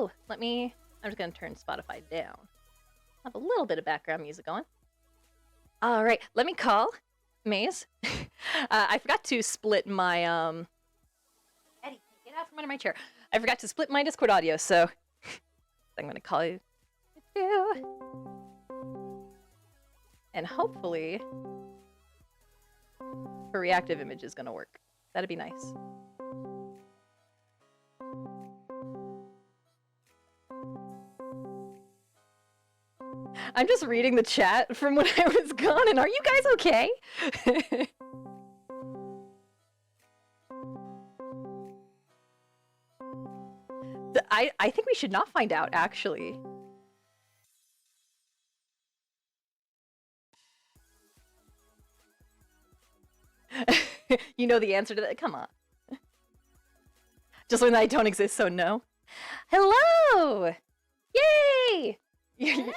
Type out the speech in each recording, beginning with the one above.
hello. I'm just gonna turn Spotify down. Have a little bit of background music on. All right, let me call Maes. I forgot to split my Eddie, get out from under my chair. I forgot to split my Discord audio, so I'm gonna call you. And hopefully, her reactive image is gonna work. That'd be nice. I'm just reading the chat from when I was gone, and are you guys okay? I think we should not find out, actually. You know the answer to that? Come on. Just when I don't exist, so no. Hello! Yay! Hello!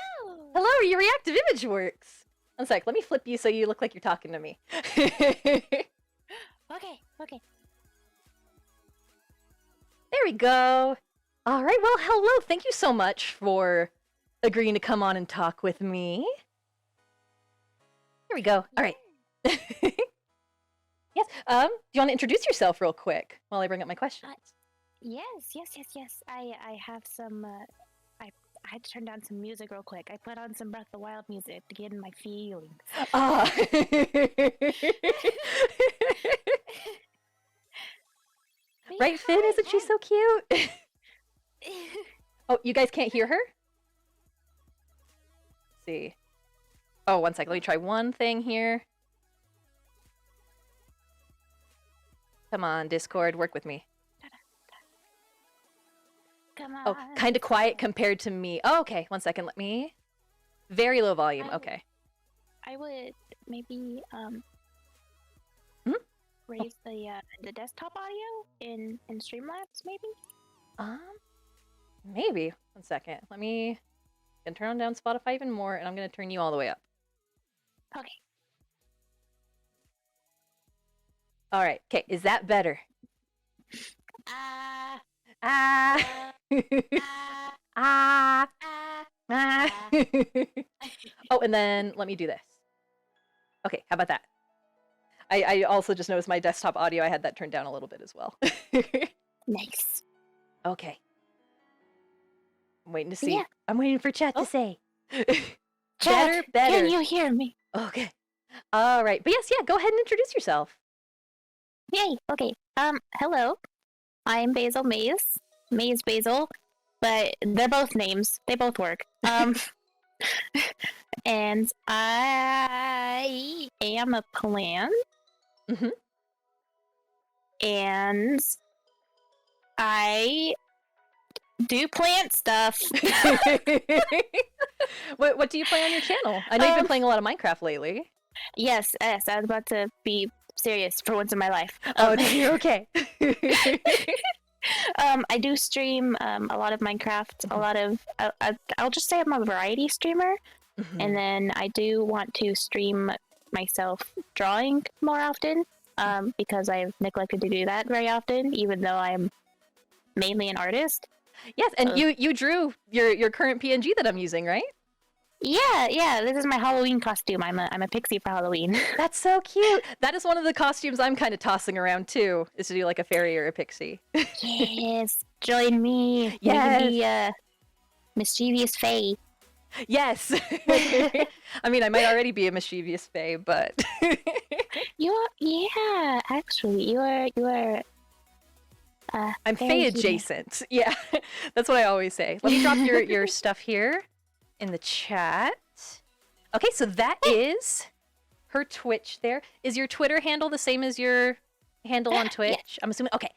Hello, your reactive image works! One sec, let me flip you so you look like you're talking to me. Okay. There we go. All right, well, hello. Thank you so much for agreeing to come on and talk with me. There we go. All right. Yes, do you want to introduce yourself real quick while I bring up my questions? Yes. I have some, I had to turn down some music real quick. I put on some Breath of the Wild music to get in my feelings. Ah. Right, Finn? Isn't she so cute? Oh, you guys can't hear her? Let's see. Oh, one second. Let me try one thing here. Come on, Discord, work with me. Come on. Oh, kind of quiet compared to me. Oh, okay, one second. Let me. Very low volume. Okay. I would maybe raise the desktop audio in Streamlabs, maybe. Maybe. One second. Let me. Gonna turn down Spotify even more, and I'm gonna turn you all the way up. Okay. All right. Okay. Is that better? Oh, and then let me do this. Okay, how about that? I also just noticed my desktop audio, I had that turned down a little bit as well. Nice. Okay. I'm waiting to see. Yeah. I'm waiting for chat to say. Chat, better. can you hear me? Okay. All right. But yes, yeah, go ahead and introduce yourself. Yay. Okay. Hello. I'm Basil Maes. Maes Basil. But they're both names. They both work. And I am a plant. Mm-hmm. And I do plant stuff. What do you play on your channel? I know you've been playing a lot of Minecraft lately. Yes, I was about to be serious for once in my life. Oh, no, you're okay. I do stream a lot of Minecraft, a lot of I'll just say I'm a variety streamer, and then I do want to stream myself drawing more often, because I've neglected to do that very often, even though I'm mainly an artist. Yes, and you drew your current PNG that I'm using, right? Yeah. This is my Halloween costume. I'm a pixie for Halloween. That's so cute. That is one of the costumes I'm kind of tossing around too, is to do like a fairy or a pixie. Yes, join me. Yes. We can be mischievous fae. Yes. I mean, I might already be a mischievous fae, but You are, yeah. Actually, you are. I'm fae adjacent. Yeah, that's what I always say. Let me drop your stuff here in the chat. Okay, so that is her Twitch there. Is your Twitter handle the same as your handle on Twitch? Yeah. I'm assuming. Okay,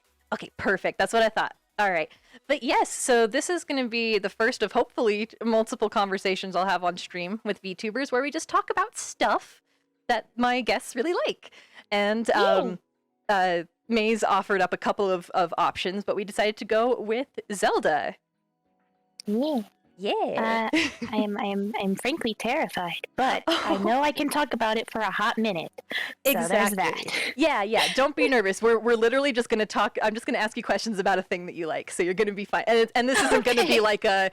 perfect. That's what I thought. All right. But yes, so this is going to be the first of hopefully multiple conversations I'll have on stream with VTubers where we just talk about stuff that my guests really like. And Maes offered up a couple of options, but we decided to go with Zelda. Yeah. Yeah. I'm frankly terrified, but I know I can talk about it for a hot minute. So there's that. Yeah. Don't be nervous. We're literally just gonna talk. I'm just gonna ask you questions about a thing that you like, so you're gonna be fine. And this isn't gonna be like oh,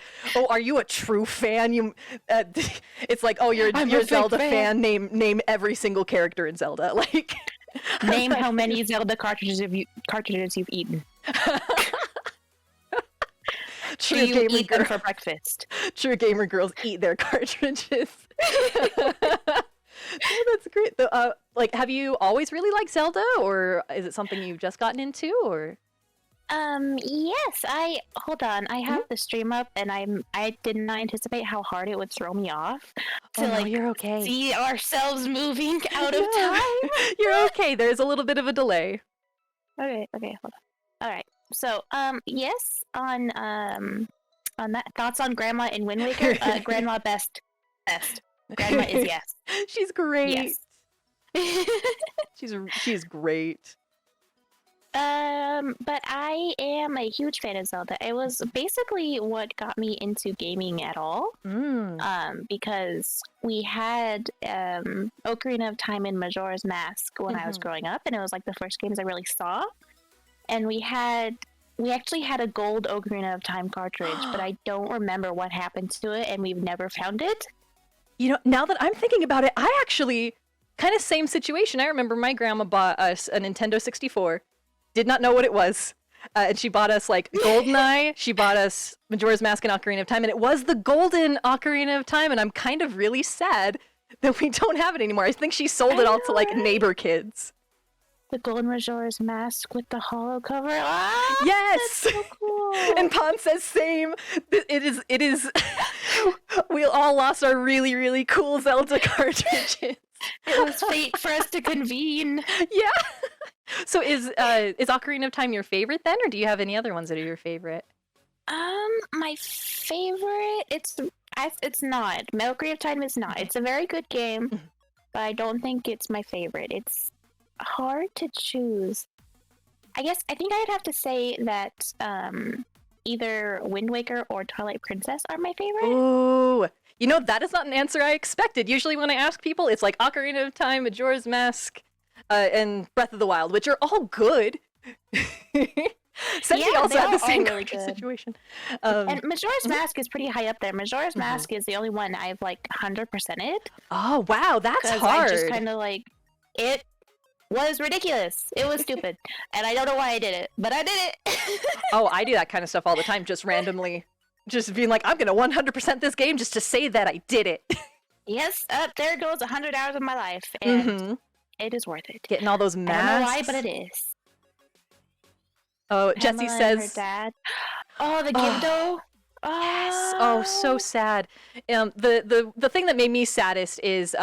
are you a true fan? It's like, oh, you're a Zelda fan. Name every single character in Zelda. Like, name how many Zelda cartridges you've eaten. True Do you gamer eat them for breakfast? True gamer girls eat their cartridges. Oh, that's great. Like, have you always really liked Zelda, or is it something you've just gotten into, or? Yes. Hold on. I have the stream up, and I did not anticipate how hard it would throw me off to No, you're okay. see ourselves moving out of time. You're okay. There's a little bit of a delay. Okay, hold on. All right. So, yes, on that, thoughts on Grandma in Wind Waker? Grandma best. Grandma is yes. She's great. Yes. she's great. But I am a huge fan of Zelda. It was basically what got me into gaming at all. Because we had Ocarina of Time and Majora's Mask when I was growing up, and it was like the first games I really saw. And we actually had a gold Ocarina of Time cartridge, but I don't remember what happened to it, and we've never found it. You know, now that I'm thinking about it, I actually kind of same situation. I remember my grandma bought us a Nintendo 64. Did not know what it was. And she bought us like GoldenEye. She bought us Majora's Mask and Ocarina of Time, and it was the golden Ocarina of Time, and I'm kind of really sad that we don't have it anymore. I think she sold it all to like neighbor kids. The golden Majora's Mask with the hollow cover. Ah, yes, that's so cool. And Pon says same. It is. We all lost our really, really cool Zelda cartridges. It was fate for us to convene. Yeah. So is Ocarina of Time your favorite then, or do you have any other ones that are your favorite? My favorite, it's not. Ocarina of Time is not. It's a very good game, but I don't think it's my favorite. It's hard to choose. I think I'd have to say that either Wind Waker or Twilight Princess are my favorite. Ooh. You know, that is not an answer I expected. Usually when I ask people, it's like Ocarina of Time, Majora's Mask, and Breath of the Wild, which are all good. Sensi also had the same really situation. And Majora's Mask is pretty high up there. Majora's Mask is the only one I've like 100%ed. Oh wow, that's hard. I just kind of like it was ridiculous. It was stupid, and I don't know why I did it, but I did it. Oh, I do that kind of stuff all the time, just randomly, just being like, I'm gonna 100% this game just to say that I did it. Yes, there goes 100 hours of my life, and it is worth it. Getting all those masks. I don't know why, but it is. Oh, Jessie says, her dad. Oh, the Gibdo. Oh. Yes. Oh, so sad. The thing that made me saddest is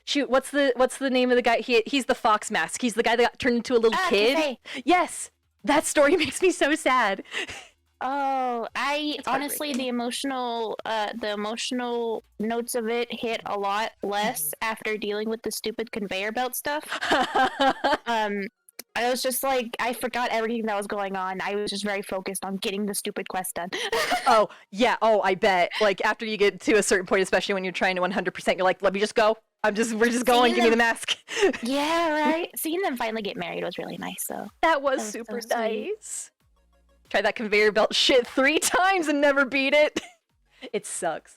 shoot, what's the name of the guy? He's the Fox Mask. He's the guy that got turned into a little kid. Kafei. Yes, that story makes me so sad. Oh, honestly, the emotional notes of it hit a lot less after dealing with the stupid conveyor belt stuff. I was just like, I forgot everything that was going on. I was just very focused on getting the stupid quest done. Oh, yeah. Oh, I bet. Like, after you get to a certain point, especially when you're trying to 100%, you're like, let me just go. We're just going. Give me the mask. Yeah, right. Seeing them finally get married was really nice, though. That was super so nice. Tried that conveyor belt shit 3 times and never beat it. It sucks.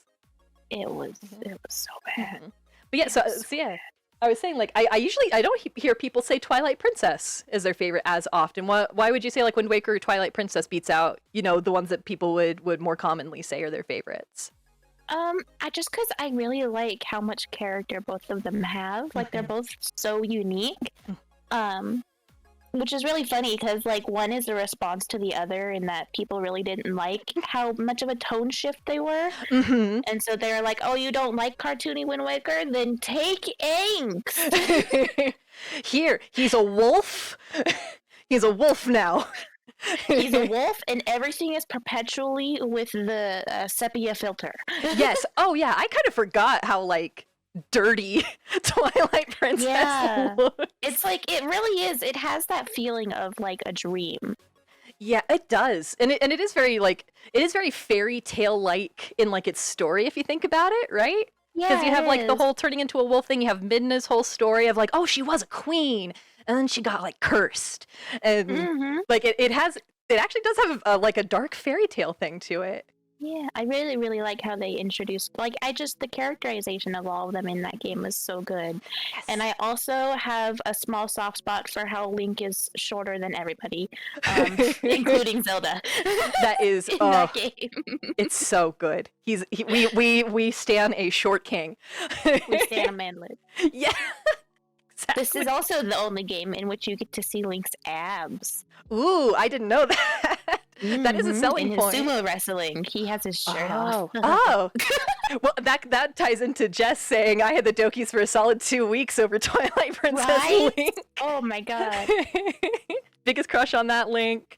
It was so bad. But yeah, so yeah. I was saying, like, I don't hear people say Twilight Princess is their favorite as often. Why would you say, like, Wind Waker or Twilight Princess beats out, you know, the ones that people would more commonly say are their favorites? Just because I really like how much character both of them have. Like, they're both so unique. Which is really funny because, like, one is a response to the other in that people really didn't like how much of a tone shift they were. And so they're like, oh, you don't like cartoony Wind Waker? Then take angst. Here, he's a wolf. He's a wolf now. He's a wolf, and everything is perpetually with the sepia filter. Yes. Oh, yeah. I kind of forgot how, like, dirty Twilight Princess looks. It's like, it really is. It has that feeling of like a dream. Yeah, it does. And it is very like it is very fairy tale like in like its story if you think about it, right? Because you Yeah, have like it the is. whole turning into a wolf thing, you have Midna's whole story of like, oh, she was a queen and then she got like cursed. And Mm-hmm. like it actually does have like a dark fairy tale thing to it. Yeah, I really, really like how they introduced, like, the characterization of all of them in that game was so good. And Yes. I also have a small soft spot for how Link is shorter than everybody, including Zelda, That is in that game. it's so good. We stan a short king. We stand a manlet. Yeah, This exactly. is also the only game in which you get to see Link's abs. Ooh, I didn't know that. That is a selling In his point. sumo wrestling, he has his shirt off. Oh. Well, that ties into Jess saying I had the Dokies for a solid 2 weeks over Twilight Princess Right? Link. Oh my god. Biggest crush on that Link.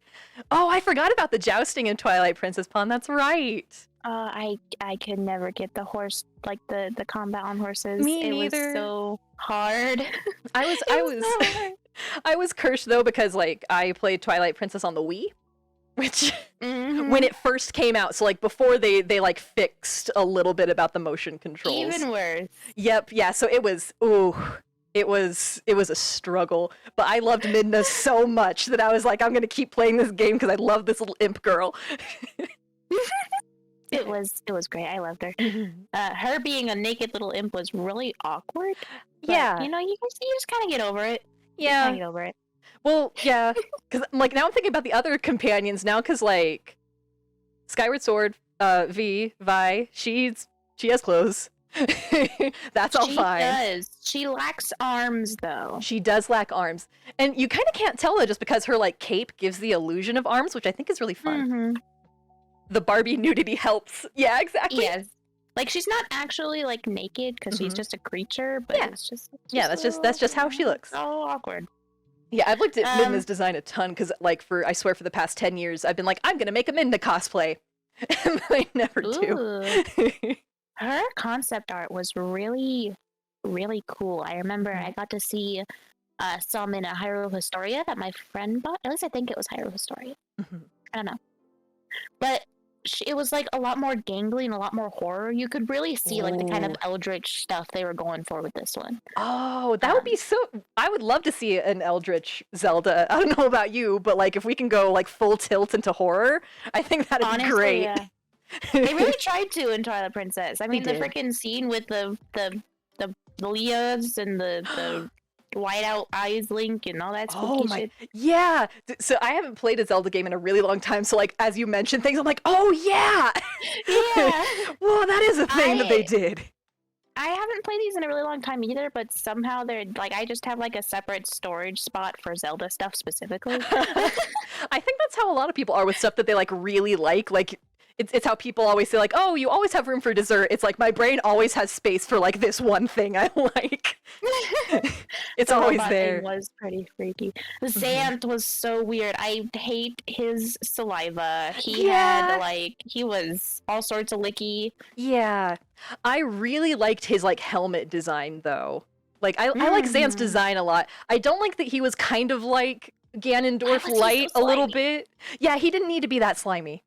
Oh, I forgot about the jousting in Twilight Princess Pond. That's right. I could never get the horse, like the combat on horses. Me It was neither. so hard. I was It I was was so hard. I was cursed though because like I played Twilight Princess on the Wii, which when it first came out, so like before they like fixed a little bit about the motion controls. Even worse. Yep, yeah, so it was it was a struggle, but I loved Midna so much that I was like I'm going to keep playing this game because I love this little imp girl. It was great. I loved her. Her being a naked little imp was really awkward. But, Yeah. you know, you just kind of get over it. Yeah. Kind of get over it. Well, yeah, because like now I'm thinking about the other companions now, because like Skyward Sword, Vi, she has clothes. That's all fine. She does. She lacks arms though. She does lack arms, and you kind of can't tell though, just because her like cape gives the illusion of arms, which I think is really fun. The Barbie nudity helps. Yeah, exactly. Yes. Like she's not actually like naked because she's just a creature, but Yeah. it's just Yeah, that's just how she looks. so awkward. Yeah, I've looked at Midna's design a ton because, like, I swear for the past 10 years, I've been like, I'm gonna make a Midna cosplay, and I never do. Her concept art was really, really cool. I remember I got to see some in a Hyrule Historia that my friend bought. At least I think it was Hyrule Historia. I don't know, but it was like a lot more gangly and a lot more horror. You could really see like the kind of eldritch stuff they were going for with this one. Oh, that would be so. I would love to see an eldritch Zelda. I don't know about you, but like if we can go like full tilt into horror, I think that'd be great. Yeah. They really tried to in Twilight Princess. I mean, They the did. freaking scene with the Leas and the white out eyes Link and all that spooky shit. Yeah. So I haven't played a Zelda game in a really long time. So like as you mentioned things, I'm like, oh yeah. Yeah. Well, that is a thing that they did. I haven't played these in a really long time either, but somehow they're like I just have like a separate storage spot for Zelda stuff specifically. I think that's how a lot of people are with stuff that they like really like. Like it's how people always say like, oh, you always have room for dessert. It's like my brain always has space for like this one thing I like. It's always there. Thing was pretty freaky. Zant was so weird. I hate his saliva. He was all sorts of licky. Yeah. I really liked his like helmet design though. Like I like Zant's design a lot. I don't like that he was kind of like Ganondorf light a little bit. Yeah, he didn't need to be that slimy.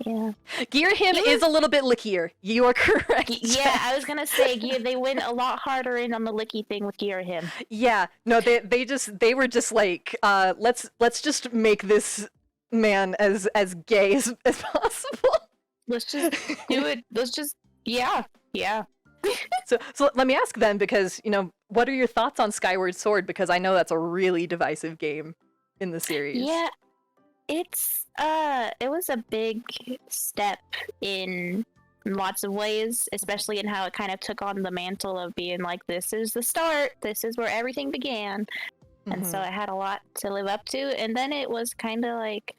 Yeah. Girahim is a little bit lickier. You are correct. Yeah, I was gonna say they went a lot harder in on the licky thing with Girahim. Yeah, no, they were just like, let's just make this man as gay as possible. Let's just do it. Yeah. So let me ask then, because what are your thoughts on Skyward Sword? Because I know that's a really divisive game in the series. Yeah, it was a big step in lots of ways, especially in how it kind of took on the mantle of being like, this is the start, this is where everything began. And so it had a lot to live up to, and then it was kind of like,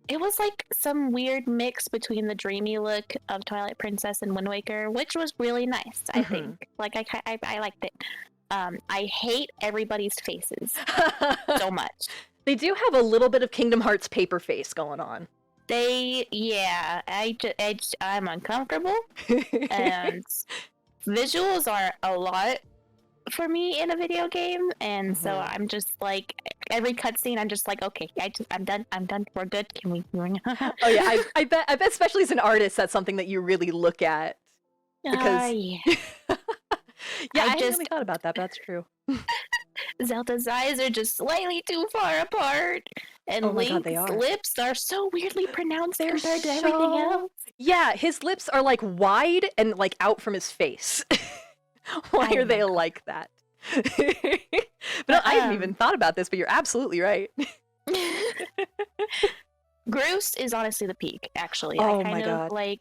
it was like some weird mix between the dreamy look of Twilight Princess and Wind Waker, which was really nice, I think. Like, I liked it. I hate everybody's faces so much. They do have a little bit of Kingdom Hearts paper face going on. I'm uncomfortable, and visuals are a lot. for me in a video game, and so Mhm. I'm just like every cutscene. I'm just like, okay, I'm done. I'm done. We're good. Can we? Oh yeah, I bet especially as an artist, that's something that you really look at because Yeah. yeah, I I hadn't just really thought about that, but that's true. Zelda's eyes are just slightly too far apart, Oh and my god, they Link's are. lips are so weirdly pronounced They're compared to everything so else. yeah, his lips are like wide and like out from his face. Why I are they know. like that? But no, But I hadn't even thought about this, but you're absolutely right. Groose is honestly the peak. Actually, I Oh my kind of god. like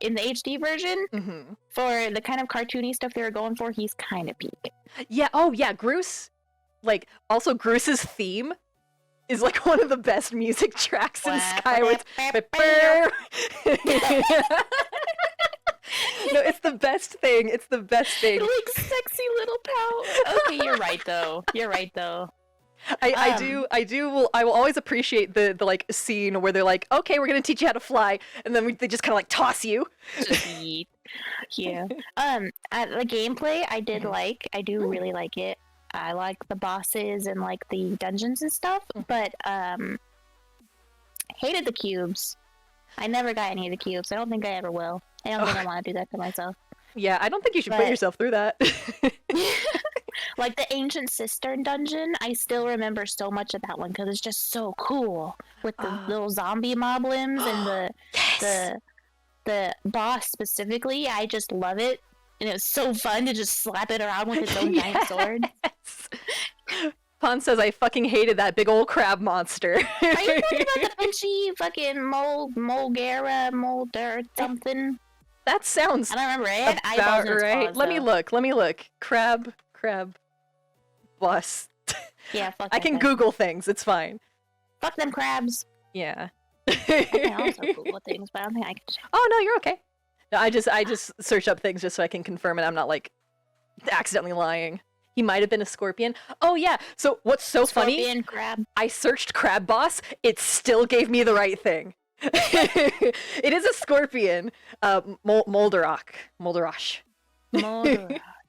in the HD version Hmm. for the kind of cartoony stuff they were going for. He's kind of peak. Yeah, oh yeah, Groose. Like, also Groose's theme is like one of the best music tracks in Skyward. No, it's the best thing. It's the best thing. Like sexy little pout. Okay, you're right though. You're right though. I will always appreciate the like scene where they're like, okay, we're gonna teach you how to fly, and then they just kind of like toss you. Just yeet. Yeah. The gameplay I did Mhm. like. I do really like it. I like the bosses and like the dungeons and stuff, but hated the cubes. I never got any of the cubes. I don't think I ever will. I don't think I want to do that to myself. Yeah, I don't think you should put But yourself through that. like the ancient cistern dungeon, I still remember so much of that one because it's just so cool with the little zombie moblins and Yes. the boss specifically. I just love it, and it's so fun to just slap it around with its own giant sword. Yes. Pon says I fucking hated that big old crab monster. Are you talking about the Pinchy fucking Molder something? That sounds I don't remember it. about right. Let me look. Crab boss. Yeah, fuck I that can guy. Google things. It's fine. Fuck them crabs. Yeah. I can also Google things, but I don't think I can. Oh no, you're okay. No, I just search up things just so I can confirm it. I'm not like accidentally lying. He might have been a scorpion. Oh yeah. So what's so Scorpion, funny? crab. I searched crab boss. It still gave me the right thing. It is a scorpion. Molderock. Molderock.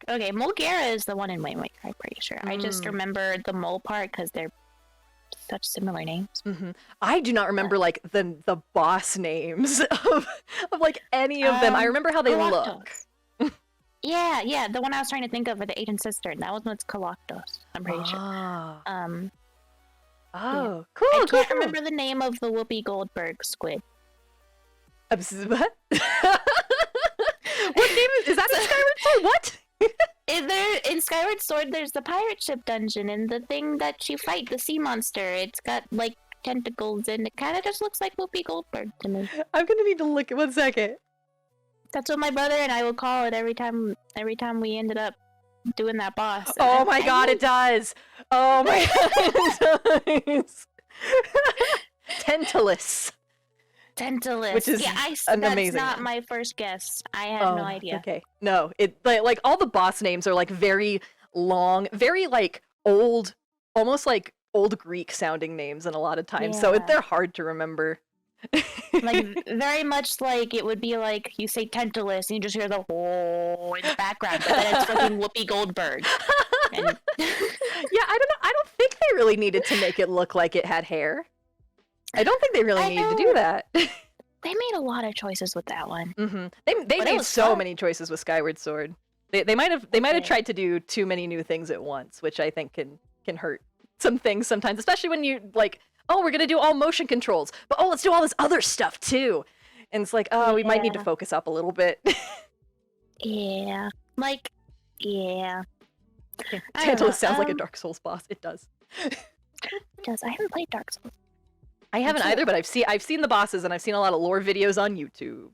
Okay, Mulgara is the one in Wayne. I'm pretty sure. I just remember the mole part because they're such similar names. Mm-hmm. I do not remember like the boss names of like any of them. I remember how they look. Yeah, the one I was trying to think of for the Ancient Cistern. That one's Coloctos. I'm pretty sure. Oh, yeah. cool. I can't cool. remember the name of the Whoopi Goldberg squid. What? What game is that? In Skyward Sword? What? In Skyward Sword, there's the pirate ship dungeon, and the thing that you fight, the sea monster, it's got like tentacles, and it kind of just looks like Whoopi Goldberg to me. I'm gonna need to look at 1 second. That's what my brother and I would call it every time we ended up doing that boss. Oh my god, it does! Oh my god, it does! Tentalus. Which is that's amazing not name. my first guess. I have no idea. Okay. No, it like all the boss names are like very long, very like old, almost like old Greek sounding names in a lot of times. So they're hard to remember. Like very much like it would be like you say Tentalus and you just hear the whole in the background, but then it's fucking Whoopi Goldberg. And... yeah, I don't know. I don't think they really needed to make it look like it had hair. I don't think they really needed to do that. They made a lot of choices with that one. Mm-hmm. They made so many choices with Skyward Sword. They might have tried to do too many new things at once, which I think can hurt some things sometimes, especially when you like, oh, we're gonna do all motion controls, but oh, let's do all this other stuff too. And it's like, oh, we might need to focus up a little bit. Yeah. Tantalus sounds like a Dark Souls boss. It does. It does. I haven't played Dark Souls. I haven't either, but I've seen the bosses and I've seen a lot of lore videos on YouTube.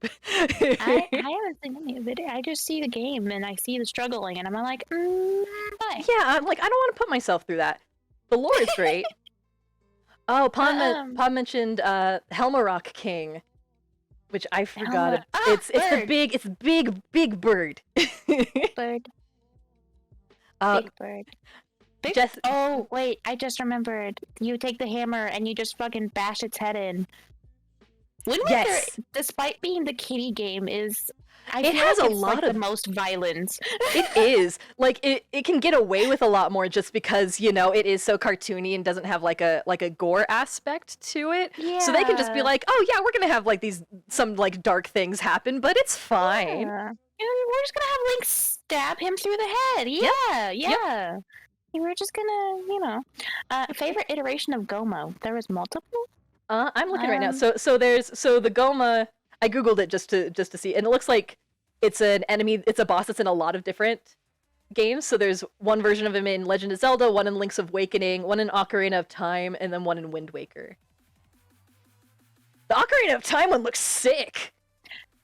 I haven't seen any video. I just see the game and I see the struggling and I'm like, bye. Yeah, I'm like, I don't want to put myself through that. The lore is great. Oh, Pon mentioned Helmarock King, which I forgot. It's the big bird. Bird. Big bird. Oh, wait, I just remembered. You take the hammer and you just fucking bash its head in. Wind Waker, Yes. despite being the kiddie game, I It feel has like a it's lot like of the most violence. It is. Like it can get away with a lot more just because, you know, it is so cartoony and doesn't have like a gore aspect to it. So they can just be Yeah. like, "Oh yeah, we're going to have like some like dark things happen, but it's fine." Yeah. We're just gonna have Link stab him through the head. Yep. Yeah, Yep. yeah. We're just gonna, favorite iteration of Gomo. There was multiple. I'm looking right now. So there's the Goma. I googled it just to see, and it looks like it's an enemy. It's a boss that's in a lot of different games. So there's one version of him in Legend of Zelda, one in Link's Awakening, one in Ocarina of Time, and then one in Wind Waker. The Ocarina of Time one looks sick.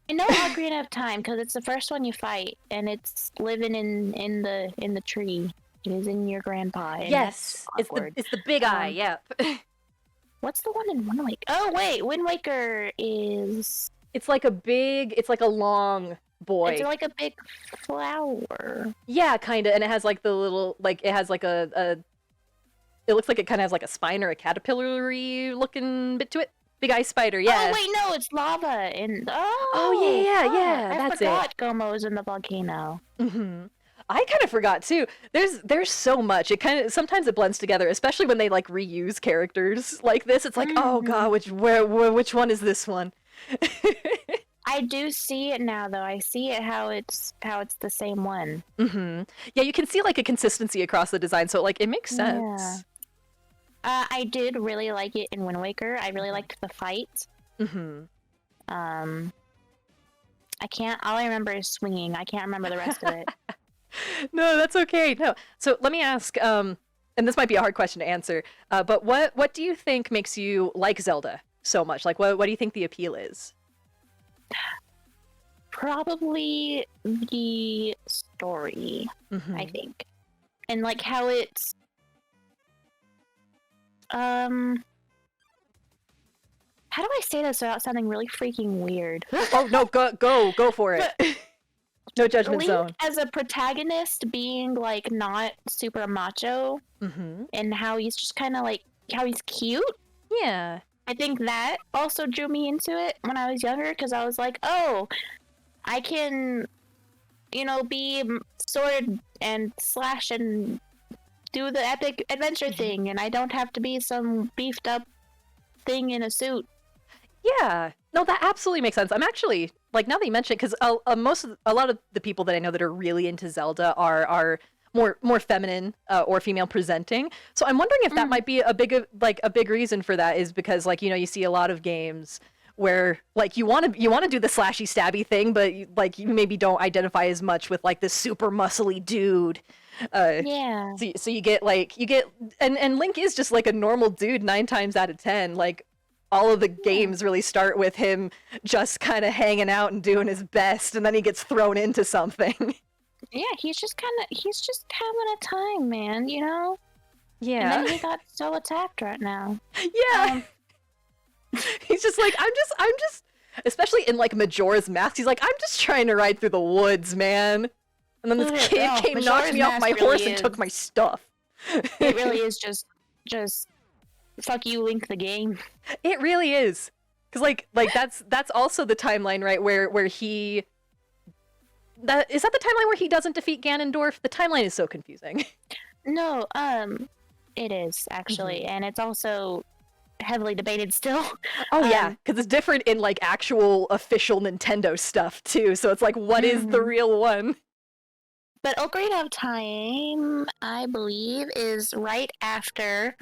I know Ocarina of Time because it's the first one you fight, and it's living in the tree. It is in your grandpa. And Yes, that's it's the big eye. Yep. What's the one in Wind Waker? Oh wait, Wind Waker is. It's like a long boy. It's like a big flower. Yeah, kind of, and it has like the little, like it has like it looks like it kind of has like a spine or a caterpillar-y looking bit to it. Big eye spider, yeah. Oh wait, no, it's lava and Yeah, I that's forgot Gomo's in the volcano. Mm-hmm. I kind of forgot too. There's so much. It kind of sometimes it blends together, especially when they like reuse characters like this. It's like, oh god, which one is this one? I do see it now, though. I see it how it's the same one. Mm-hmm. Yeah, you can see like a consistency across the design, so like it makes sense. Yeah. I did really like it in Wind Waker. I really liked the fight. Mm-hmm. All I remember is swinging. I can't remember the rest of it. No, that's okay. No. So let me ask, and this might be a hard question to answer, but what do you think makes you like Zelda so much? Like, what do you think the appeal is? Probably the story, I think. And like how it's how do I say this without sounding really freaking weird? Oh no, go for it. No judgment Link zone. as a protagonist being like not super macho, and how he's just kind of like how he's cute. Yeah. I think that also drew me into it when I was younger because I was like, oh, I can, be sword and slash and do the epic adventure thing, and I don't have to be some beefed up thing in a suit. Yeah. No, that absolutely makes sense. I'm actually, like, now that you mention it, because a lot of the people that I know that are really into Zelda are more feminine or female presenting. So I'm wondering if that might be a big reason for that is because, like, you see a lot of games where like you want to do the slashy stabby thing, but you maybe don't identify as much with like this super muscly dude. Yeah. So you get and Link is just like a normal dude 9 times out of 10. Like all of the games really start with him just kind of hanging out and doing his best, and then he gets thrown into something. Yeah, he's just having a time, man, Yeah. And then he got so attacked right now. Yeah. He's just like, I'm just, especially in like Majora's Mask, he's like, I'm just trying to ride through the woods, man. And then this kid came, knocked me off my horse, and took my stuff. It really is just fuck you, Link the game. It really is, because like that's also the timeline, right? Where he. Is that the timeline where he doesn't defeat Ganondorf? The timeline is so confusing. No, it is actually, and it's also heavily debated still. Oh yeah, because it's different in like actual official Nintendo stuff too. So it's like, what is the real one? But Ocarina of Time, I believe, is right after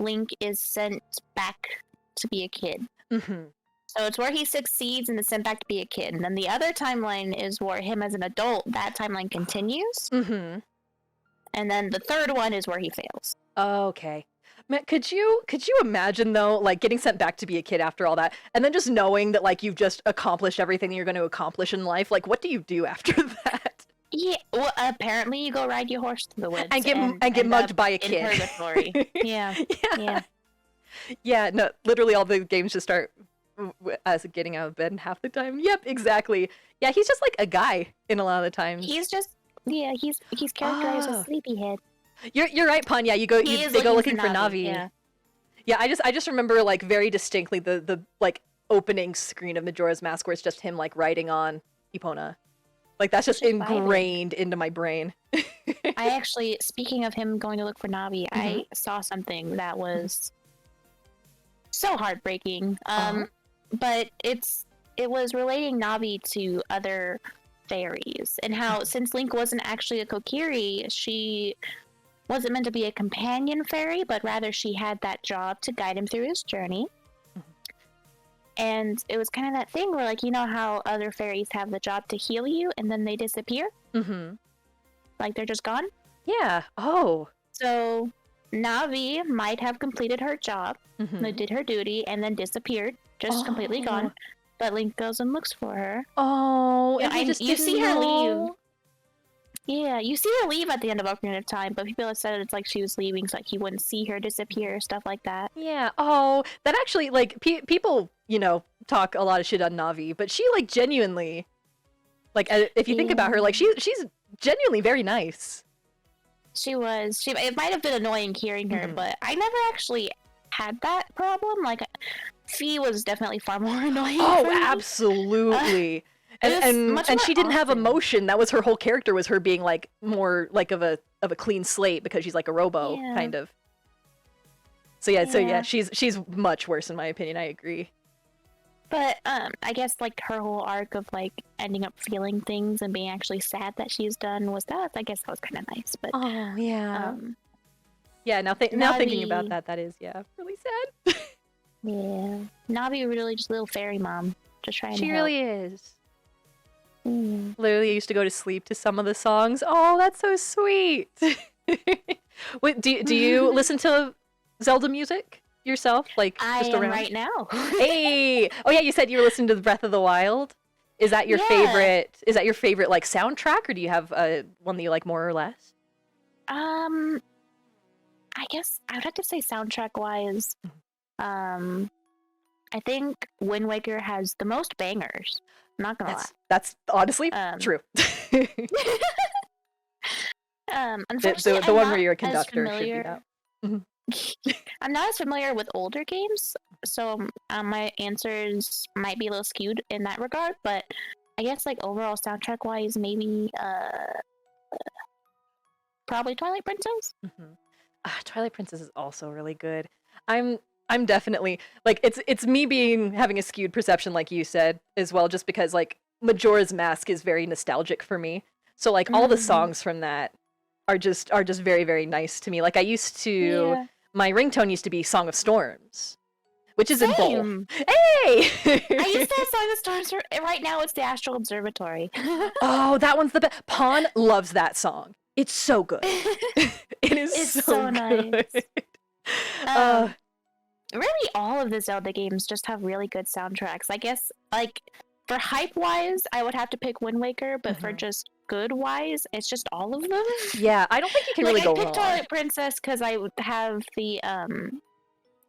Link is sent back to be a kid. So it's where he succeeds and is sent back to be a kid. And then the other timeline is where him as an adult, that timeline continues. And then the third one is where he fails. Okay. Man, could you imagine though, like getting sent back to be a kid after all that, and then just knowing that like you've just accomplished everything that you're going to accomplish in life? Like, what do you do after that? Yeah, well, apparently you go ride your horse through the woods and get mugged by a kid. In purgatory. Yeah. No, literally all the games just start as getting out of bed half the time. Yep, exactly. Yeah, he's just like a guy in a lot of the times. He's just he's characterized as sleepyhead. You're right, Pan. Yeah, they go looking for Navi. Yeah, I just remember like very distinctly the like opening screen of Majora's Mask where it's just him like riding on Epona. Like that's just Just vibing. ingrained into my brain. I actually, speaking of him going to look for Navi, Mhm. I saw something that was so heartbreaking. But it was relating Navi to other fairies and how since Link wasn't actually a Kokiri, she wasn't meant to be a companion fairy, but rather she had that job to guide him through his journey. And it was kind of that thing where, like, you know how other fairies have the job to heal you and then they disappear? Mm-hmm. Like they're just gone? Yeah. Oh. So Navi might have completed her job, Mm-hmm. did her duty, and then disappeared, just completely gone. But Link goes and looks for her. Oh, Yeah, and he just you didn't see her leave. know? Yeah, you see her leave at the end of Ocarina of Time, but people have said it's like she was leaving so like he wouldn't see her disappear, stuff like that. Yeah. Oh, that actually like people, you know, talk a lot of shit on Navi, but she like genuinely, like if you think about her, like she's genuinely very nice. She was. It might have been annoying hearing her, but I never actually had that problem. Like, Fee was definitely far more annoying. Oh, for me. absolutely. And she didn't have emotion. That was her whole character, was her being like more like of a clean slate because she's like a robo kind of. So yeah, she's much worse in my opinion. I agree. But I guess like her whole arc of like ending up feeling things and being actually sad that she's done was that. I guess that was kind of nice. But oh yeah, yeah. Now thinking about that, that is really sad. Yeah, Navi really just a little fairy mom, just trying to help. She really is. Literally, I used to go to sleep to some of the songs. Oh, that's so sweet. Wait, do you listen to Zelda music yourself? Like just around right now. Hey, oh yeah, you said you were listening to Breath of the Wild. Is that your favorite? Is that your favorite like soundtrack, or do you have one that you like more or less? I guess I would have to say soundtrack wise. I think Wind Waker has the most bangers. I'm not gonna lie. That's honestly true. Unfortunately, the one where you're a conductor should be out. I'm not as familiar with older games, so my answers might be a little skewed in that regard. But I guess like overall soundtrack wise, maybe probably Twilight Princess. Twilight Princess is also really good. I'm definitely like it's me having a skewed perception, like you said as well, just because like Majora's Mask is very nostalgic for me. So like all the songs from that are just very, very nice to me. Like I used to my ringtone used to be Song of Storms, which is in both. Hey! I used to have Song of Storms. Right now it's the Astral Observatory. Oh, that one's the best. Pawn loves that song. It's so good. It's so nice. Really, all of the Zelda games just have really good soundtracks. I guess, like, for hype-wise, I would have to pick Wind Waker, but for just good-wise, it's just all of them. Yeah, I don't think you can really go wrong. I picked Twilight Princess because I would have the,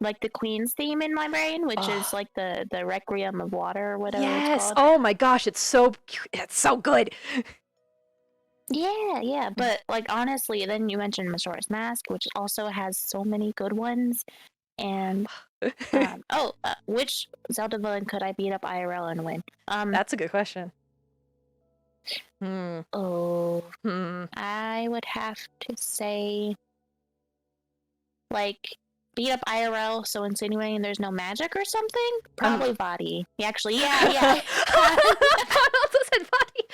like, the Queen's theme in my brain, which is, like, the Requiem of Water or whatever it's called. Oh my gosh, it's so good! Yeah, but, like, honestly, then you mentioned Majora's Mask, which also has so many good ones. And which Zelda villain could I beat up IRL and win? That's a good question. I would have to say, like, beat up IRL, so insinuating there's no magic or something. Probably Body. Actually, yeah. I also said Body.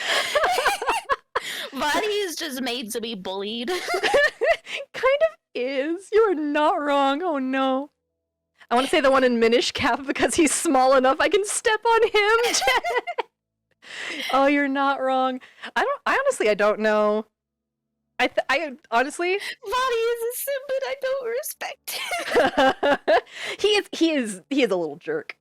Body is just made to be bullied. Kind of is. You are not wrong. Oh no. I want to say the one in Minish Cap because he's small enough I can step on him. Oh, you're not wrong. I honestly don't know. I honestly Body is a sim, but I don't respect him. He is a little jerk.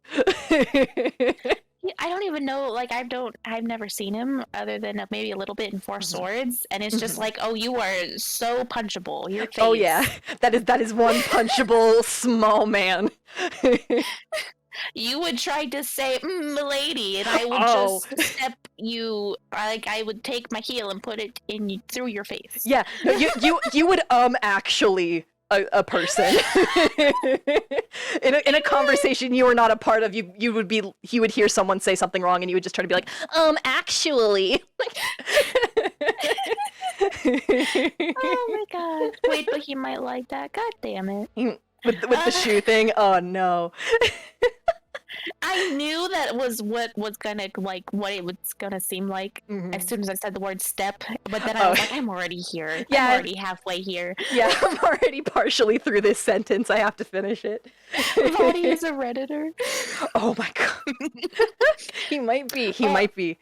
I don't even know, like, I've never seen him other than maybe a little bit in Four Swords, and it's just like, oh, you are so punchable. Your face. Oh yeah, that is one punchable small man. You would try to say, milady, and I would just step you, like, I would take my heel and put it through your face. Yeah, you would actually a person in a conversation you were not a part of. He would hear someone say something wrong, and you would just try to be like, actually. Oh my god. Wait, but he might like that. God damn it. With the shoe thing. Oh no. I knew that was what was gonna like what it was gonna seem like as soon as I said the word step, but then I was like, I'm already here. Yeah. I'm already halfway here. Yeah, I'm already partially through this sentence. I have to finish it. Vadi is a Redditor. Oh my god. He might be. He might be.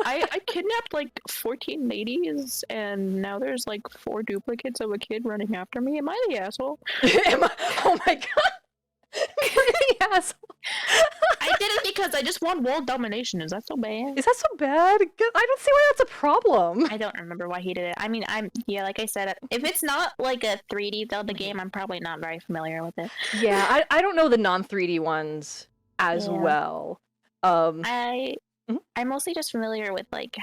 I kidnapped like 14 ladies, and now there's like 4 duplicates of a kid running after me. Am I the asshole? Oh my god. You're the asshole. I did it because I just want world domination. Is that so bad? Is that so bad? I don't see why that's a problem. I don't remember why he did it. I mean, like I said, if it's not like a 3D Zelda game, I'm probably not very familiar with it. Yeah, I don't know the non-3D ones as well. I'm mostly just familiar with like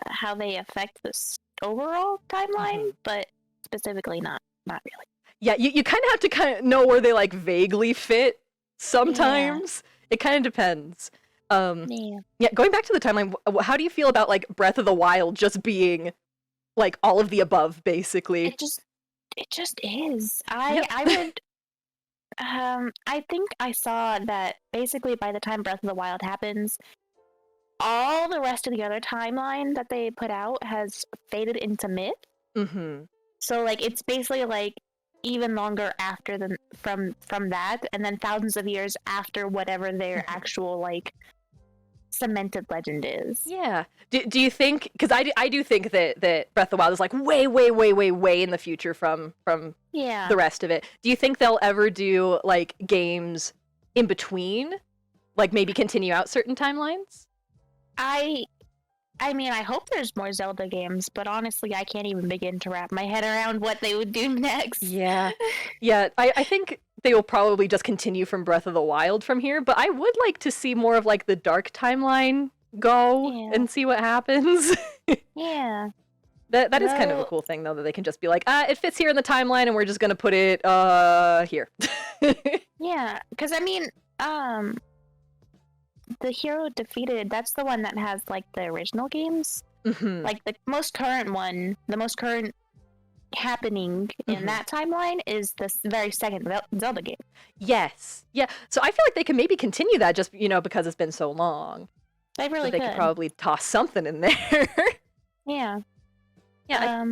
how they affect this overall timeline, but specifically not really. Yeah, you kind of have to kind of know where they like vaguely fit sometimes. It kind of depends. Yeah, going back to the timeline, how do you feel about like Breath of the Wild just being like all of the above, basically? It just is. I think I saw that basically by the time Breath of the Wild happens, all the rest of the other timeline that they put out has faded into myth. So like it's basically like even longer after from that, and then thousands of years after whatever their actual like cemented legend is. Yeah. Do you think? Because I do think that Breath of the Wild is like way in the future from the rest of it. Do you think they'll ever do like games in between, like maybe continue out certain timelines? I mean, I hope there's more Zelda games, but honestly, I can't even begin to wrap my head around what they would do next. Yeah. Yeah, I think they will probably just continue from Breath of the Wild from here, but I would like to see more of like the dark timeline go and see what happens. Yeah. That is kind of a cool thing, though, that they can just be like, it fits here in the timeline, and we're just gonna put it here. Yeah, because I mean, the Hero Defeated, that's the one that has like the original games. Like the most current one, the most current happening in that timeline is the very second Zelda game. Yes. Yeah. So I feel like they can maybe continue that just, because it's been so long. They really could. They could probably toss something in there. Yeah. Yeah.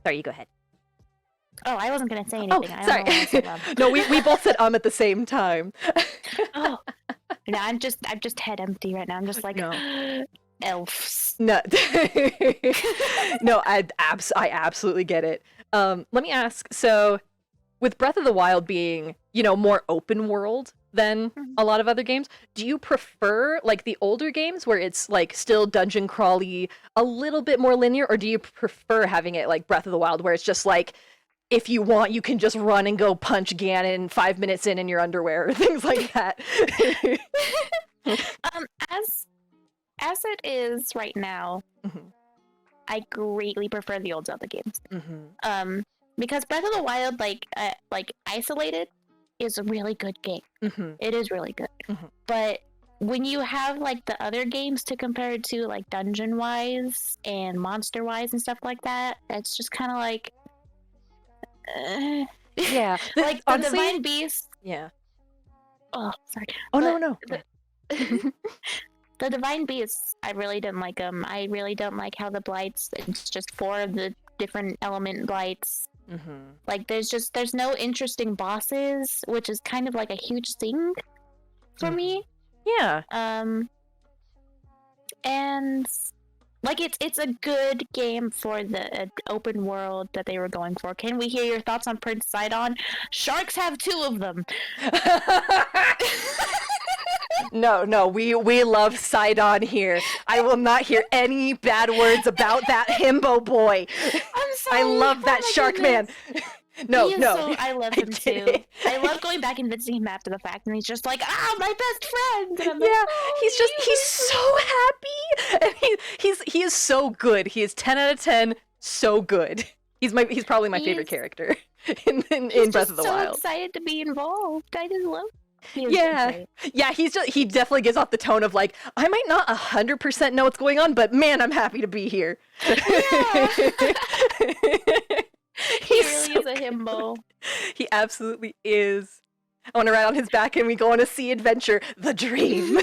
Sorry, you go ahead. Oh, I wasn't going to say anything. Oh, sorry. No, we both said at the same time. Oh. No, I'm just head empty right now. I'm just like, no. Elves. No. No, I absolutely get it. Let me ask, so with Breath of the Wild being, more open world than a lot of other games, do you prefer like the older games where it's like still dungeon crawly, a little bit more linear, or do you prefer having it like Breath of the Wild where it's just like, if you want, you can just run and go punch Ganon 5 minutes in your underwear or things like that? As it is right now, I greatly prefer the old Zelda games. Because Breath of the Wild, like isolated, is a really good game. It is really good. But when you have like the other games to compare it to, like dungeon wise and monster wise and stuff like that, it's just kind of like. Yeah. Like the honestly, Divine Beast. Yeah. Oh, sorry. Oh, no. The Divine Beasts, I really didn't like them. I really don't like how the blights, it's just 4 of the different element blights. Like there's no interesting bosses, which is kind of like a huge thing for me. Yeah. And like it's a good game for the open world that they were going for. Can we hear your thoughts on Prince Sidon? Sharks have 2 of them. No, we love Sidon here. I will not hear any bad words about that himbo boy. I'm sorry. I love that shark man. No. I love him too. I love going back and visiting him after the fact, and he's just like, my best friend. And I'm like, he's so happy, and he is so good. He is 10 out of 10, so good. He's probably my favorite He's character in he's Breath of just the so Wild. excited to be involved. I just love. Yeah, yeah. He definitely gives off the tone of like, I might not 100% know what's going on, but man, I'm happy to be here. Yeah. He He's really so is a himbo. He absolutely is. I want to ride on his back and we go on a sea adventure, the dream.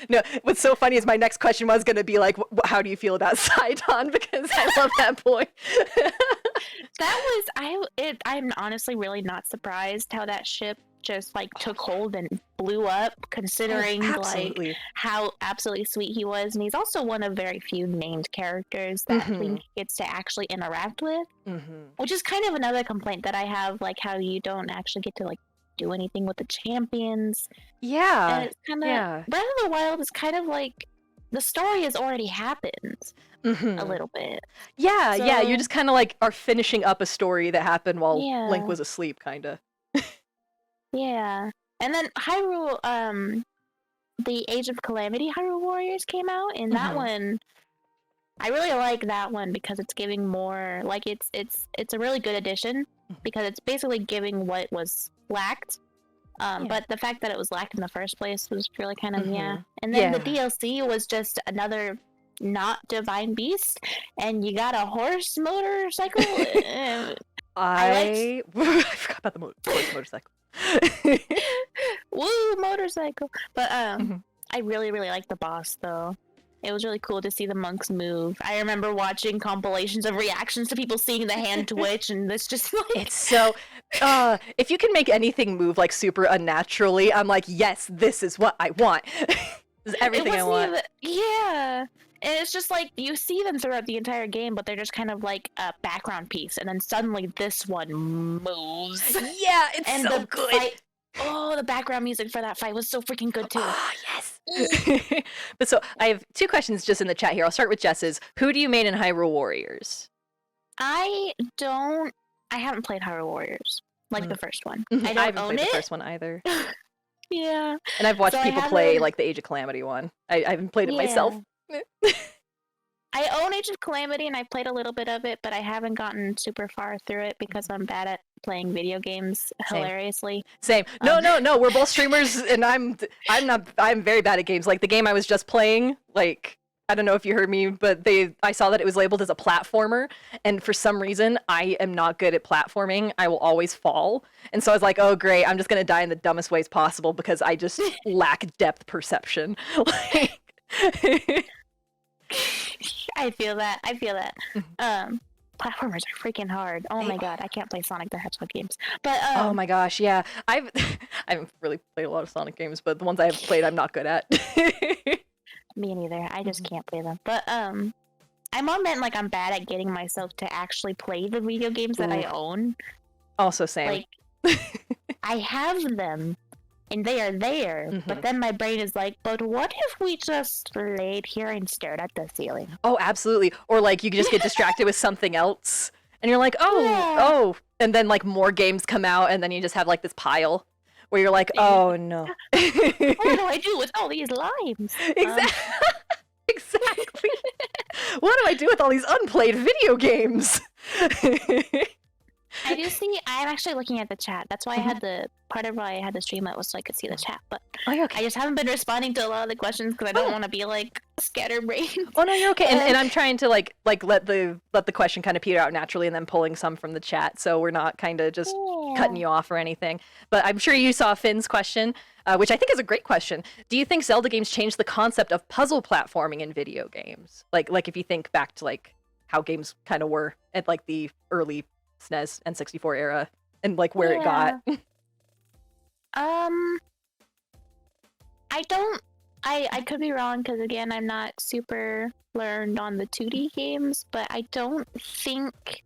No, what's so funny is my next question was going to be like, how do you feel about Sidon? Because I love that boy. I'm honestly really not surprised how that ship just like took hold and blew up, considering like absolutely. how absolutely sweet he was. And he's also one of very few named characters that Link gets to actually interact with, which is kind of another complaint that I have, like how you don't actually get to like do anything with the champions. Yeah. And it's kind of Breath of the Wild is kind of like the story has already happened a little bit. Yeah, So, yeah. You just kind of like are finishing up a story that happened while yeah. Link was asleep, kind of. Yeah. And then Hyrule, the Age of Calamity Hyrule Warriors came out, and that one, I really like that one because it's giving more, like it's a really good addition because it's basically giving what was lacked. But the fact that it was lacked in the first place was really kind of And then the DLC was just another not divine beast, and you got a horse motorcycle. I forgot about the horse motorcycle. Woo, motorcycle! But I really like the boss though. It was really cool to see the monks move. I remember watching compilations of reactions to people seeing the hand twitch, and it's just like it's so. If you can make anything move like super unnaturally, I'm like, yes, this is what I want. This is everything I want. Yeah. And it's just like you see them throughout the entire game, but they're just kind of like a background piece, and then suddenly this one moves. Yeah, it's and so good. Fight, the background music for that fight was so freaking good too. Oh, yes. But so I have two questions just in the chat here. I'll start with Jess's. Who do you main in Hyrule Warriors? I haven't played Hyrule Warriors, like the first one. I haven't played the first one either. Yeah. And I've watched people play like the Age of Calamity one. I haven't played it myself. I own Age of Calamity and I played a little bit of it, but I haven't gotten super far through it because I'm bad at playing video games hilariously. Same. No. We're both streamers and I'm very bad at games. Like the game I was just playing, like I don't know if you heard me, but I saw that it was labeled as a platformer, and for some reason I am not good at platforming. I will always fall. And so I was like, "Oh great, I'm just going to die in the dumbest ways possible because I just lack depth perception." I feel that. Platformers are freaking hard. Oh my god, I can't play Sonic the Hedgehog games. But oh my gosh, yeah. I haven't really played a lot of Sonic games, but the ones I have played I'm not good at. Me neither. I just can't play them. But I'm all meant like I'm bad at getting myself to actually play the video games that I own. Also same. Like I have them and they are there, but then my brain is like, but what if we just laid here and stared at the ceiling? Oh, absolutely. Or like you could just get distracted with something else and you're like, oh, and then like more games come out and then you just have like this pile where you're like, oh no. What do I do with all these limes? Exactly. What do I do with all these unplayed video games? I do see. I'm actually looking at the chat. That's why I had part of why I had the stream was so I could see the chat. But I just haven't been responding to a lot of the questions because I don't want to be like scatterbrained. Oh no, you're okay. And I'm trying to like let the question kind of peter out naturally, and then pulling some from the chat, so we're not kind of just cutting you off or anything. But I'm sure you saw Finn's question, which I think is a great question. Do you think Zelda games changed the concept of puzzle platforming in video games? Like if you think back to like how games kind of were at like the early SNES and 64 era and like where it got. I could be wrong because again I'm not super learned on the 2D games, but I don't think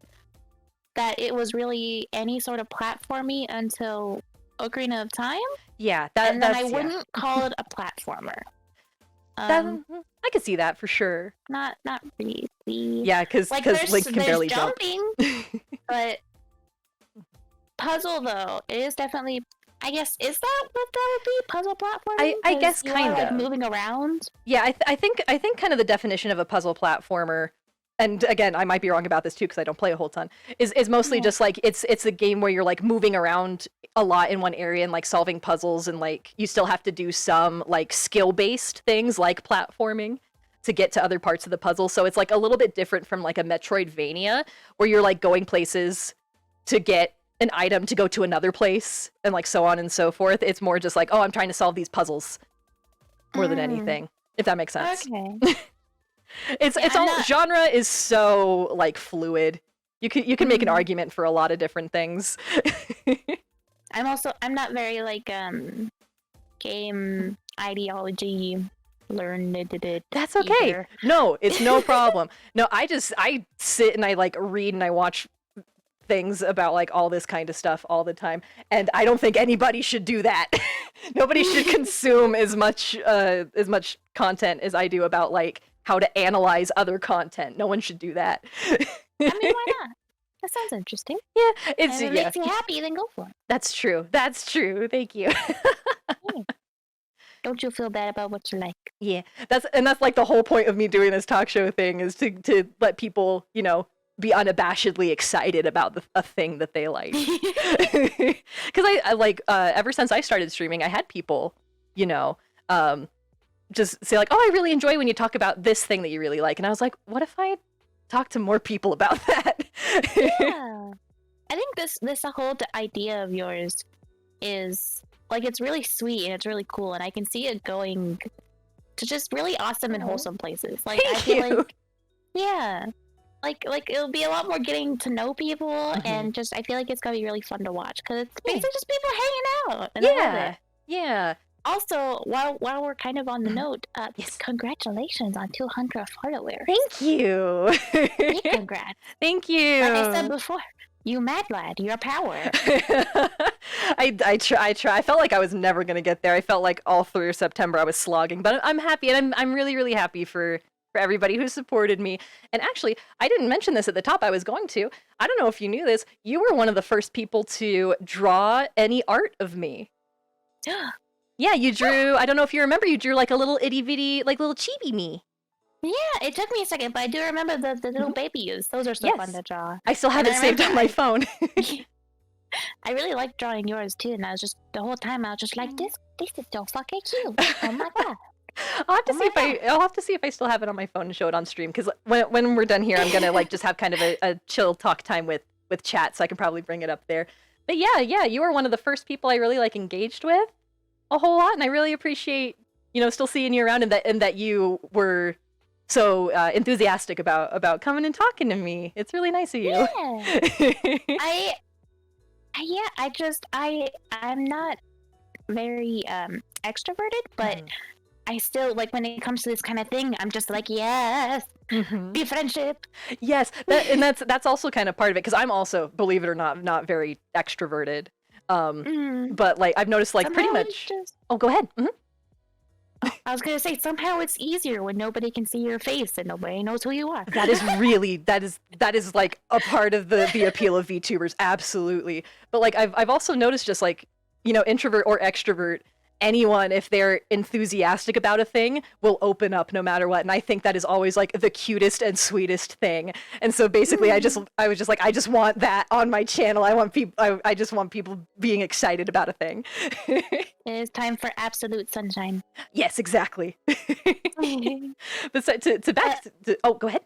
that it was really any sort of platformy until Ocarina of Time. Yeah, and then I wouldn't call it a platformer. I could see that for sure. Not really. Yeah, because like, Link can barely jumping, jump. But puzzle though, it is definitely. I guess is that what that would be? Puzzle platforming? I guess kind of like moving around. Yeah, I think kind of the definition of a puzzle platformer and again, I might be wrong about this too because I don't play a whole ton, is mostly Yeah. just like it's a game where you're like moving around a lot in one area and like solving puzzles, and like you still have to do some like skill-based things like platforming to get to other parts of the puzzle. So it's like a little bit different from like a Metroidvania where you're like going places to get an item to go to another place and like so on and so forth. It's more just like, oh, I'm trying to solve these puzzles more than anything, if that makes sense. Okay. It's Yeah, all not... genre is so like fluid. You can make an argument for a lot of different things. I'm not very like game ideology learned it. That's okay. Either. No, it's no problem. No, I sit and I like read and I watch things about like all this kind of stuff all the time, and I don't think anybody should do that. Nobody should consume as much content as I do about like how to analyze other content. No one should do that. I mean, why not? That sounds interesting. Yeah, it's and if it makes you happy, then go for it. That's true. That's true. Thank you. Yeah. Don't you feel bad about what you like? Yeah, that's like the whole point of me doing this talk show thing is to let people, you know, be unabashedly excited about a thing that they like. Because I like ever since I started streaming, I had people, you know, just say like, oh, I really enjoy when you talk about this thing that you really like, and I was like, what if I talk to more people about that? Yeah, I think this whole idea of yours is like, it's really sweet and it's really cool, and I can see it going to just really awesome and wholesome places. Like, I feel like, yeah, like it'll be a lot more getting to know people, and just I feel like it's gonna be really fun to watch because it's basically just people hanging out. And I love it. Yeah. Also, while we're kind of on the note, Yes. Congratulations on 200 followers. Thank you. Big congrats. Thank you. Like I said before, you mad lad, your power. I try. I felt like I was never gonna get there. I felt like all through September I was slogging, but I'm happy, and I'm really, really happy for everybody who supported me. And actually, I didn't mention this at the top. I was going to. I don't know if you knew this. You were one of the first people to draw any art of me. Yeah, you drew. I don't know if you remember. You drew like a little itty bitty, like little chibi me. Yeah, it took me a second, but I do remember the little babies. Those are so fun to draw. I still have it saved on my phone. I really like drawing yours too, and I was just the whole time I was just like, this is so fucking cute. Oh my god. I'll have to see if I still have it on my phone and show it on stream, because when we're done here, I'm gonna like just have kind of a chill talk time with chat, so I can probably bring it up there. But yeah, you were one of the first people I really like engaged with a whole lot, and I really appreciate, you know, still seeing you around, and that you were so enthusiastic about coming and talking to me. It's really nice of you. Yeah. I'm not very extroverted, but I still, like, when it comes to this kind of thing, I'm just like, yes, be friendship. Yes, that's also kind of part of it, because I'm also, believe it or not very extroverted. But like I've noticed, like, somehow pretty much. Oh, go ahead. I was gonna say, somehow it's easier when nobody can see your face and nobody knows who you are. That is really that is like a part of the appeal of VTubers, absolutely. But like I've also noticed, just like, you know, introvert or extrovert, anyone, if they're enthusiastic about a thing, will open up no matter what. And I think that is always like the cutest and sweetest thing. And so basically I was just like, I just want that on my channel. I just want people being excited about a thing. It is time for absolute sunshine. Yes, exactly. But so, to back to, oh, go ahead.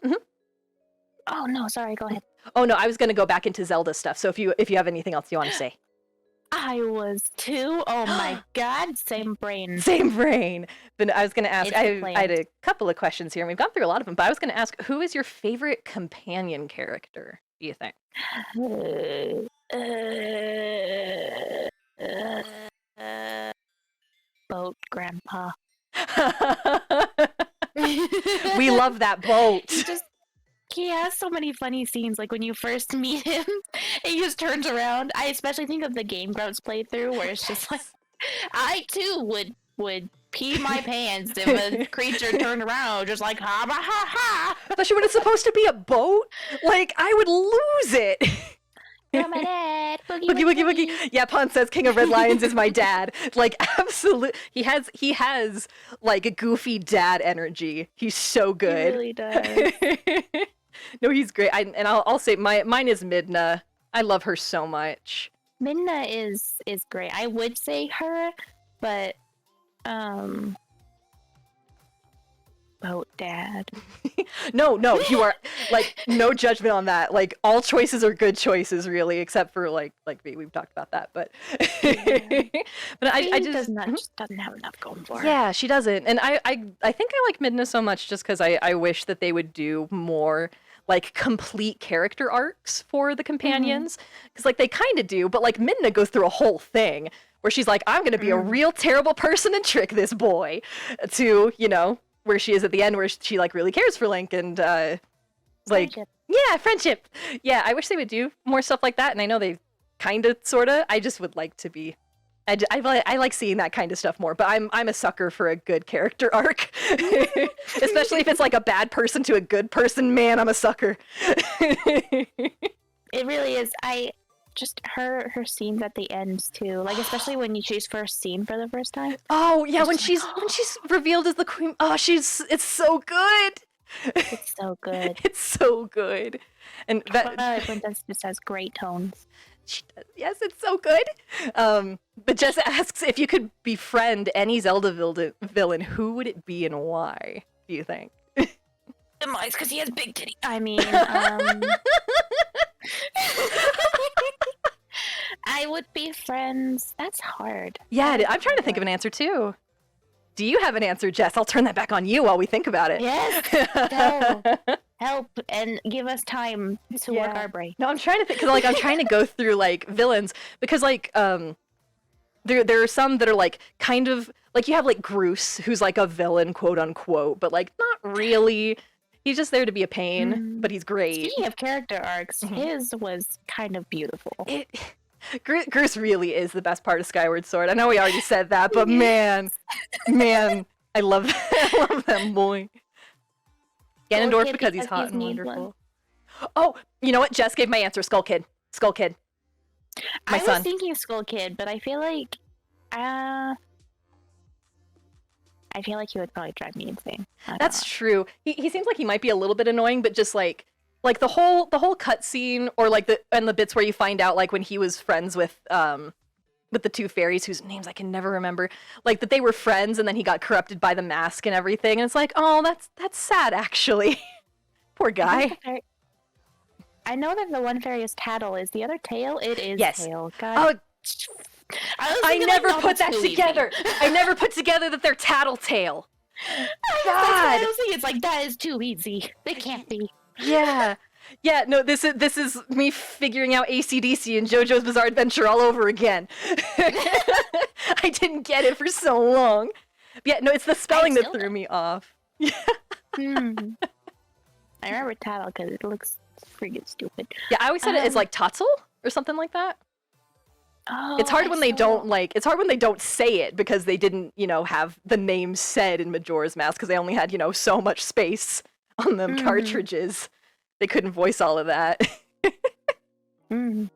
Oh no, sorry, go ahead. Oh no, I was gonna go back into Zelda stuff. So if you have anything else you want to say. I was too. Oh my god, same brain. Same brain. But I was going to ask, I had a couple of questions here, and we've gone through a lot of them, but I was going to ask, who is your favorite companion character, do you think? Boat Grandpa. We love that boat. He has so many funny scenes, like when you first meet him, he just turns around. I especially think of the Game Grumps playthrough, where it's just like, I too would pee my pants if a creature turned around, just like, ha ha ha ha. Especially when it's supposed to be a boat. Like, I would lose it. You're my dad. Boogie, boogie, boogie, boogie. Yeah, Pon says King of Red Lions is my dad. Like, absolute. He has like a goofy dad energy. He's so good. He really does. No, he's great. I'll say mine is Midna. I love her so much. Midna is great. I would say her, but vote dad. No, you are like no judgment on that. Like all choices are good choices, really, except for like V. We've talked about that, but but I just doesn't have enough going for her. Yeah, she doesn't, and I think I like Midna so much just because I wish that they would do more like complete character arcs for the companions, because like they kind of do, but like Midna goes through a whole thing where she's like, I'm gonna be a real terrible person and trick this boy, to where she is at the end, where she like really cares for Link and like Friendship. Yeah, friendship. Yeah, I wish they would do more stuff like that, and I know they kind of sorta. I just would like to be. I like seeing that kind of stuff more, but I'm a sucker for a good character arc, especially if it's like a bad person to a good person. Man, I'm a sucker. It really is. I just her scenes at the end too, like especially when she's first seen for the first time. Oh yeah, when she's revealed as the queen. Oh, it's so good. It's so good. It's so good, and that Princess just has great tones. She does. Yes, it's so good. But Jess asks if you could befriend any Zelda villain, who would it be and why? Do you think? Maes, because he has big titty. I mean, I would be friends. That's hard. Yeah, I'm trying to think of an answer too. Do you have an answer, Jess? I'll turn that back on you while we think about it. Yes. Help and give us time to work our brain. No, I'm trying to think, because like I'm trying to go through like villains, because like there are some that are like kind of like, you have like Groose, who's like a villain, quote unquote, but like not really. He's just there to be a pain, but he's great. Speaking of character arcs, his was kind of beautiful. Groose really is the best part of Skyward Sword. I know we already said that, but man, I love that. I love that boy. Ganondorf because he's hot and wonderful. Oh, you know what? Jess gave my answer. Skull Kid. Skull Kid. My son. I was thinking Skull Kid, but I feel like he would probably drive me insane. That's true. He seems like he might be a little bit annoying, but just like the whole cutscene, or like the bits where you find out like when he was friends with the two fairies whose names I can never remember, like that they were friends and then he got corrupted by the mask and everything, and it's like, oh, that's sad actually. Poor guy. I know that the one fairy is Tattle. Is the other Tail? It is Tail. God. Oh, I never put that together. I never put together that they're Tattletale. God. It's like, that is too easy. They can't be. Yeah. No, this is me figuring out AC/DC and JoJo's Bizarre Adventure all over again. I didn't get it for so long. Yeah, no, it's the spelling that threw me off. Yeah. I remember Tattle because it looks freaking stupid. Yeah, I always said it as like Totzel or something like that. Oh, it's hard when they don't it's hard when they don't say it, because they didn't, have the name said in Majora's Mask, because they only had, so much space on them cartridges. They couldn't voice all of that. What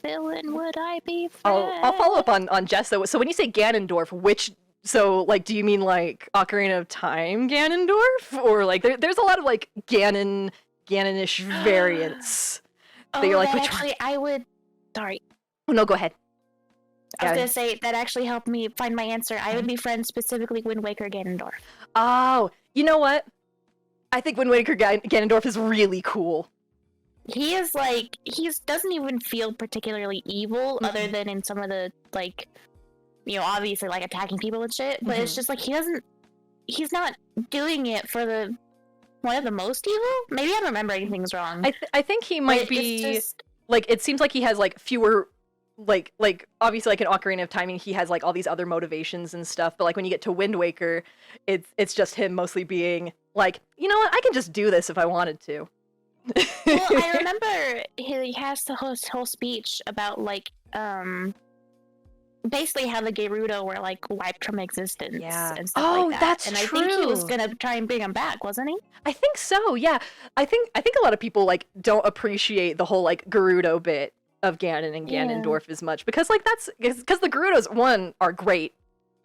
villain would I be? I'll follow up on Jess though. So when you say Ganondorf, do you mean like Ocarina of Time Ganondorf, or like there's a lot of like Ganonish variants. Oh, that you're like, which actually, one? I would. Sorry. Oh, no, go ahead. I was gonna say that actually helped me find my answer. I would be friends specifically Wind Waker Ganondorf. Oh, you know what? I think Wind Waker Ganondorf is really cool. He is like, doesn't even feel particularly evil, other than in some of the like, obviously like attacking people and shit. But it's just like he's not doing it for one of the most evil. Maybe I'm remembering things wrong. I think he might be like, it seems like he has like fewer like obviously like in Ocarina of Time he has like all these other motivations and stuff, but like when you get to Wind Waker, it's just him mostly being like, you know what, I can just do this if I wanted to. Well, I remember he has the whole speech about like basically how the Gerudo were like wiped from existence and stuff like that. That's and true. I think he was gonna try and bring him back, wasn't he? I think so, yeah. I think a lot of people like don't appreciate the whole like Gerudo bit of Ganon and Ganondorf as much, because like that's because the Gerudos, one, are great.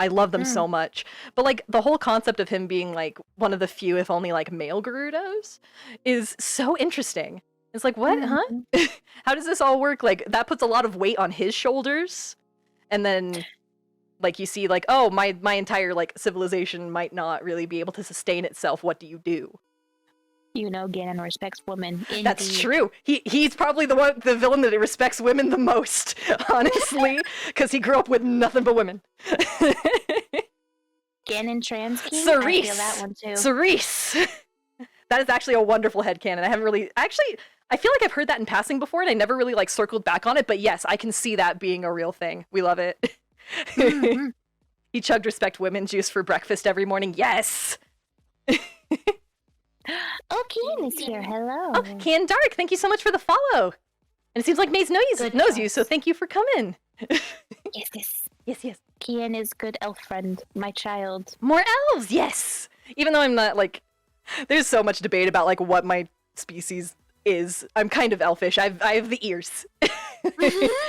I love them so much. But like the whole concept of him being like one of the few, if only like male Gerudos, is so interesting. It's like, what, huh? How does this all work? Like that puts a lot of weight on his shoulders, and then like you see like, oh, my entire like civilization might not really be able to sustain itself. What do you do? You know, Ganon respects women. Indeed. That's true. He's probably the villain that respects women the most, honestly, because he grew up with nothing but women. Ganon trans king? Cerise! I feel that one too. Cerise! That is actually a wonderful headcanon. I haven't really... Actually, I feel like I've heard that in passing before, and I never really, like, circled back on it, but yes, I can see that being a real thing. We love it. He chugged respect women juice for breakfast every morning. Yes! Oh, Kian is here. Hello. Oh, Kian Dark, thank you so much for the follow. And it seems like Maze knows you, so thank you for coming. Yes. Kian is good elf friend, my child. More elves, yes! Even though I'm not, like... There's so much debate about, like, what my species is. I'm kind of elfish. I have the ears.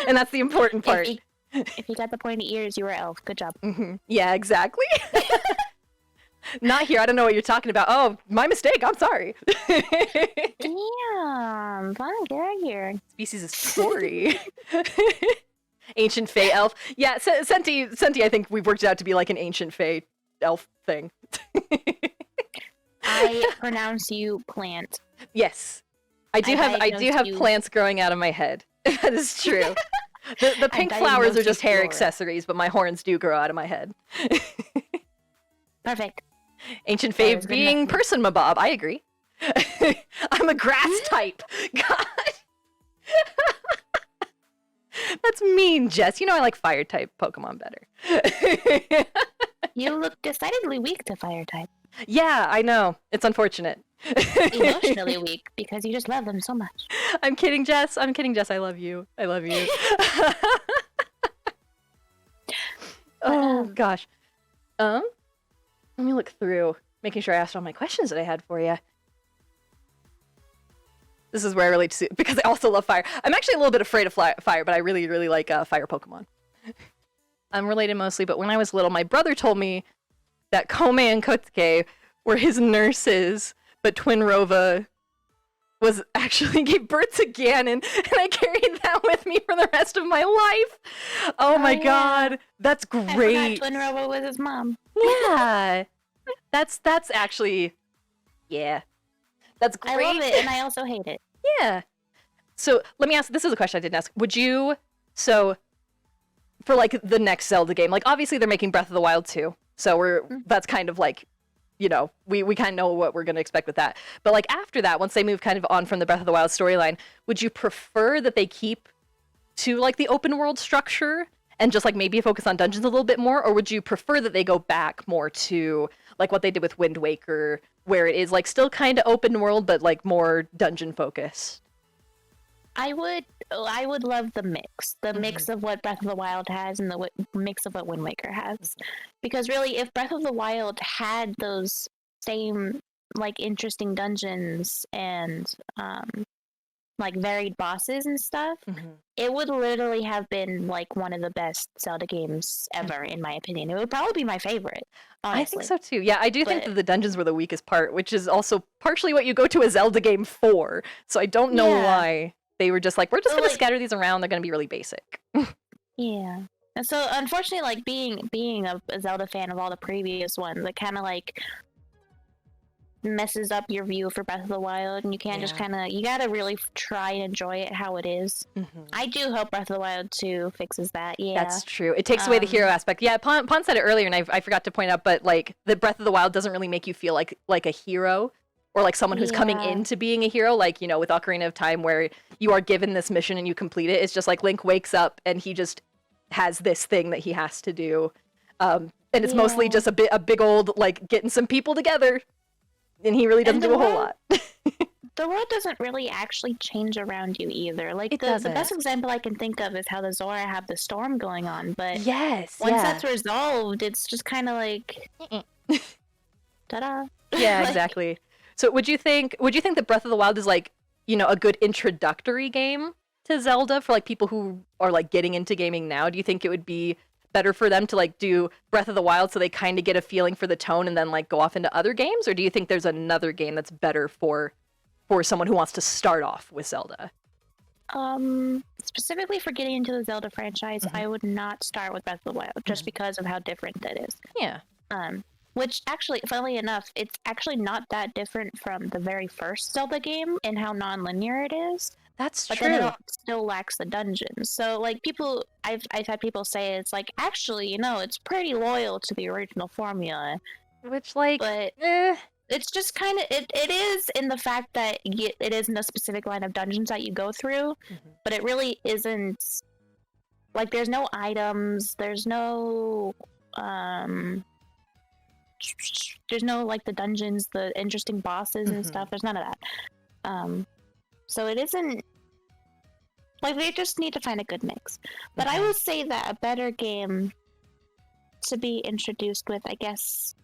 And that's the important part. If you got the pointy ears, you were elf. Good job. Yeah, exactly. Not here. I don't know what you're talking about. Oh, my mistake. I'm sorry. Damn. Fine, get out of here. Species is Tory. Ancient Fae elf. Yeah, Senti, I think we've worked it out to be like an ancient Fae elf thing. I pronounce you plant. Yes. I do have plants growing out of my head. That is true. The pink flowers are just hair accessories, but my horns do grow out of my head. Perfect. Ancient Fae being person mabob. I agree. I'm a grass type. God. That's mean, Jess. You know I like fire type Pokemon better. You look decidedly weak to fire type. Yeah, I know. It's unfortunate. Emotionally weak because you just love them so much. I'm kidding, Jess. I love you. Oh gosh. Let me look through, making sure I asked all my questions that I had for you. This is where I relate to, because I also love fire. I'm actually a little bit afraid of fire, but I really, really like fire Pokemon. I'm related mostly, but when I was little, my brother told me that Kome and Kotsuke were his nurses, but Twin Rova was actually gave birth to Ganon, and I carried that with me for the rest of my life. Oh my god, that's great. I forgot Twin Rova was his mom. Yeah, that's actually, yeah, that's great. I love it, and I also hate it. Yeah. So let me ask. This is a question I didn't ask. Would you? So for like the next Zelda game, like obviously they're making Breath of the Wild 2, so that's kind of like, you know, we kind of know what we're going to expect with that. But like after that, once they move kind of on from the Breath of the Wild storyline, would you prefer that they keep to like the open world structure and just like maybe focus on dungeons a little bit more, or would you prefer that they go back more to like what they did with Wind Waker, where it is like still kind of open world but like more dungeon focused? I would love the mix. The mix of what Breath of the Wild has and the mix of what Wind Waker has. Because really, if Breath of the Wild had those same, like, interesting dungeons and, like, varied bosses and stuff, it would literally have been, like, one of the best Zelda games ever, in my opinion. It would probably be my favorite, honestly. I think so, too. Yeah, I do think that the dungeons were the weakest part, which is also partially what you go to a Zelda game for. So I don't know why they were just like, we're just going to scatter these around. They're going to be really basic. Yeah. And so, unfortunately, like, being a Zelda fan of all the previous ones, it kind of, like, messes up your view for Breath of the Wild, and you can't just kind of, you gotta really try and enjoy it how it is. I do hope Breath of the Wild 2 fixes that. Yeah, that's true. It takes away the hero aspect. Yeah, Pon said it earlier, and I forgot to point out, but like the Breath of the Wild doesn't really make you feel like a hero or like someone who's coming into being a hero, like, you know, with Ocarina of Time, where you are given this mission and you complete it. It's just like Link wakes up and he just has this thing that he has to do, and it's mostly just a big old like getting some people together. And he really doesn't do a whole lot. The world doesn't really actually change around you either. Like the best example I can think of is how the Zora have the storm going on. But once that's resolved, it's just kind of like, ta-da. Yeah, exactly. So would you think that Breath of the Wild is like, you know, a good introductory game to Zelda for like people who are like getting into gaming now? Do you think it would be better for them to like do Breath of the Wild so they kind of get a feeling for the tone and then like go off into other games, or do you think there's another game that's better for someone who wants to start off with Zelda? Specifically for getting into the Zelda franchise, I would not start with Breath of the Wild just because of how different that is. Yeah. Which actually, funnily enough, it's actually not that different from the very first Zelda game in how non-linear it is. That's but true. Then it still lacks the dungeons. So, like, I've had people say it's like, actually, it's pretty loyal to the original formula. Which, like, but it's just kind of, it is in the fact that it isn't a specific line of dungeons that you go through, but it really isn't, like, there's no items, there's no, like, the dungeons, the interesting bosses and stuff, there's none of that. So it isn't, like, they just need to find a good mix. But I would say that a better game to be introduced with, I guess,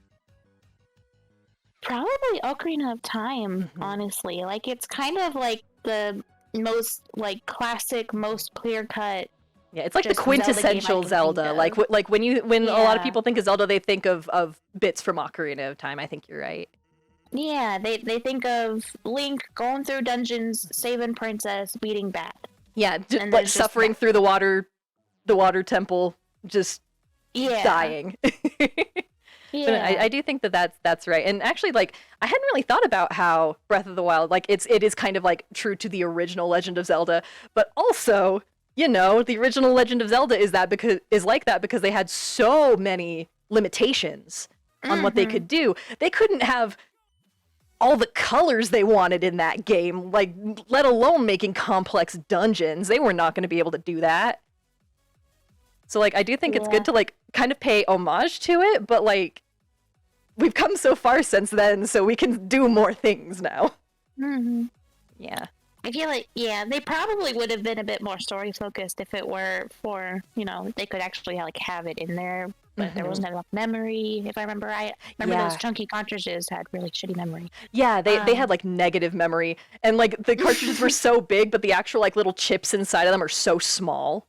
probably Ocarina of Time, honestly. Like, it's kind of like the most, like, classic, most clear-cut. Yeah, it's like the quintessential Zelda. Like when a lot of people think of Zelda, they think of bits from Ocarina of Time. I think you're right. Yeah, they think of Link going through dungeons, saving Princess, beating bad. Yeah, like suffering through the water temple, just dying. But I do think that's right. And actually, like, I hadn't really thought about how Breath of the Wild, like, it is kind of like true to the original Legend of Zelda, but also, the original Legend of Zelda is like that because they had so many limitations on what they could do. They couldn't have all the colors they wanted in that game, like, let alone making complex dungeons. They were not going to be able to do that. So, like, I do think it's good to, like, kind of pay homage to it, but, like, we've come so far since then, so we can do more things now. Yeah. I feel like, they probably would have been a bit more story-focused if it were for, they could actually, like, have it in there, but there wasn't enough memory, if I remember right. Remember those chunky cartridges had really shitty memory. Yeah, they had, like, negative memory, and, like, the cartridges were so big, but the actual, like, little chips inside of them are so small.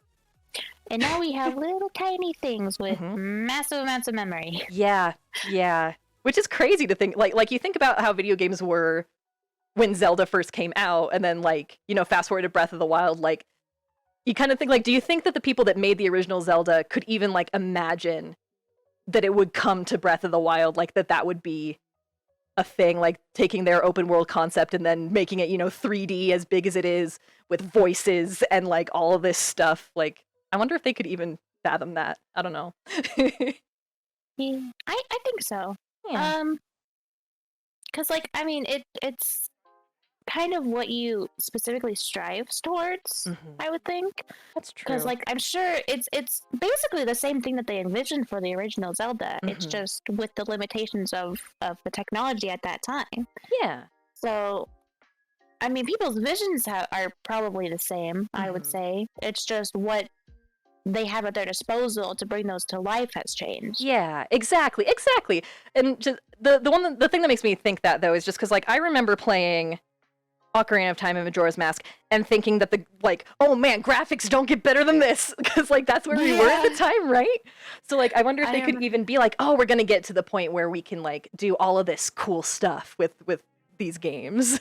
And now we have little tiny things with massive amounts of memory. Yeah. Which is crazy to think. Like you think about how video games were when Zelda first came out, and then, like, fast forward to Breath of the Wild, like, you kind of think, like, do you think that the people that made the original Zelda could even, like, imagine that it would come to Breath of the Wild, like, that would be a thing, like, taking their open world concept and then making it, 3D as big as it is, with voices and, like, all of this stuff, like, I wonder if they could even fathom that. I don't know. Yeah, I think so. Yeah. Because, like, I mean, it's kind of what you specifically strives towards, I would think. That's true. Because, like, I'm sure it's basically the same thing that they envisioned for the original Zelda. It's just with the limitations of the technology at that time. Yeah. So, I mean, people's visions are probably the same, I would say. It's just what they have at their disposal to bring those to life has changed. Yeah, exactly. And just the thing that makes me think that, though, is just because, like, I remember playing Ocarina of Time and Majora's Mask and thinking that oh man, graphics don't get better than this, because, like, that's where we were at the time, right? So, like, I wonder if they could even be like, oh, we're gonna get to the point where we can, like, do all of this cool stuff with these games.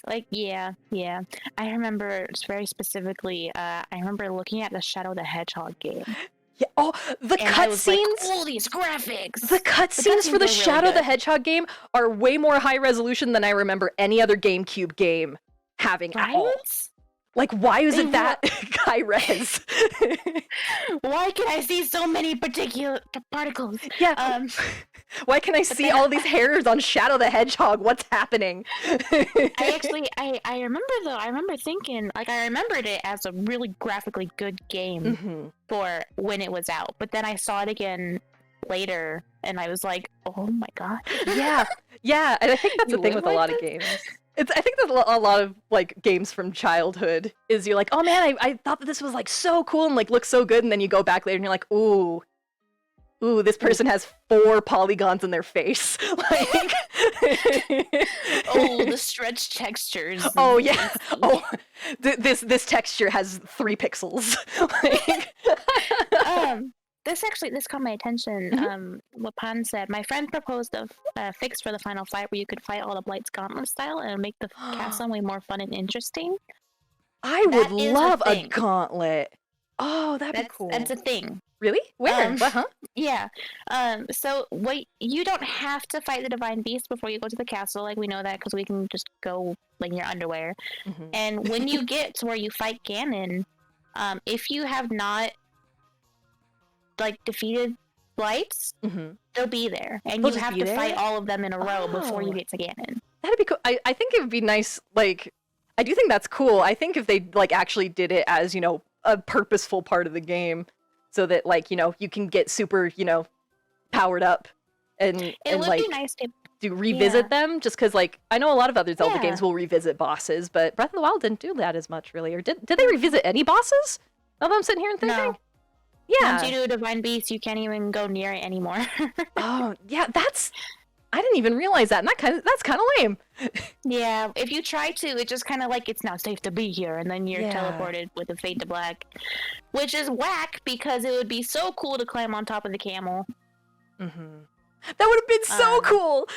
Like, yeah. I remember very specifically, I remember looking at the Shadow the Hedgehog game. Yeah. Oh, the cutscenes! Like, all these graphics! The cutscenes for the Shadow the Hedgehog game are way more high resolution than I remember any other GameCube game having at all. Like, why is it that high res? Why can I see so many particular particles? Yeah. Why can I see all these hairs on Shadow the Hedgehog? What's happening? I remember, though, I remember thinking, like, I remembered it as a really graphically good game for when it was out, but then I saw it again later, and I was like, oh my god. Yeah, and I think that's the thing with a lot of games. I think that a lot of, like, games from childhood is you're like, oh man, I thought that this was, like, so cool and, like, looks so good, and then you go back later and you're like, ooh, this person has 4 polygons in their face. Like, oh, the stretch textures. Oh yeah. Oh, this texture has 3 pixels. Like, This caught my attention. Mhm. What Pan said. My friend proposed a fix for the final fight where you could fight all the Blights Gauntlet style and make the castle way more fun and interesting. I would That is a love a thing. gauntlet. Oh, that'd be cool. That's a thing. Really? Where? What, huh? Yeah. So wait, you don't have to fight the Divine Beast before you go to the castle. Like we know that because we can just go like in your underwear. Mhm. And when you get to where you fight Ganon, if you have not like defeated Blights, Mhm. they'll be there, and They'll you just have be to there? fight all of them in a row before you Oh. get to Ganon. That'd be cool. I think it would be nice, like, I do think that's cool. I think if they, like, actually did it as, a purposeful part of the game, so that, like, you can get super, powered up and, It would like, be nice to revisit them, just because, like, I know a lot of other Zelda Yeah. games will revisit bosses, but Breath of the Wild didn't do that as much, really. Or did they revisit any bosses? Now that I'm sitting here and thinking? No. Yeah. Once you do a Divine Beast, you can't even go near it anymore. Oh, yeah, I didn't even realize that, and that's kind of lame. Yeah, if you try to, it's just kind of like it's not safe to be here, and then you're Yeah. teleported with a fade to black, which is whack because it would be so cool to climb on top of the camel. Mm-hmm. That would have been so cool.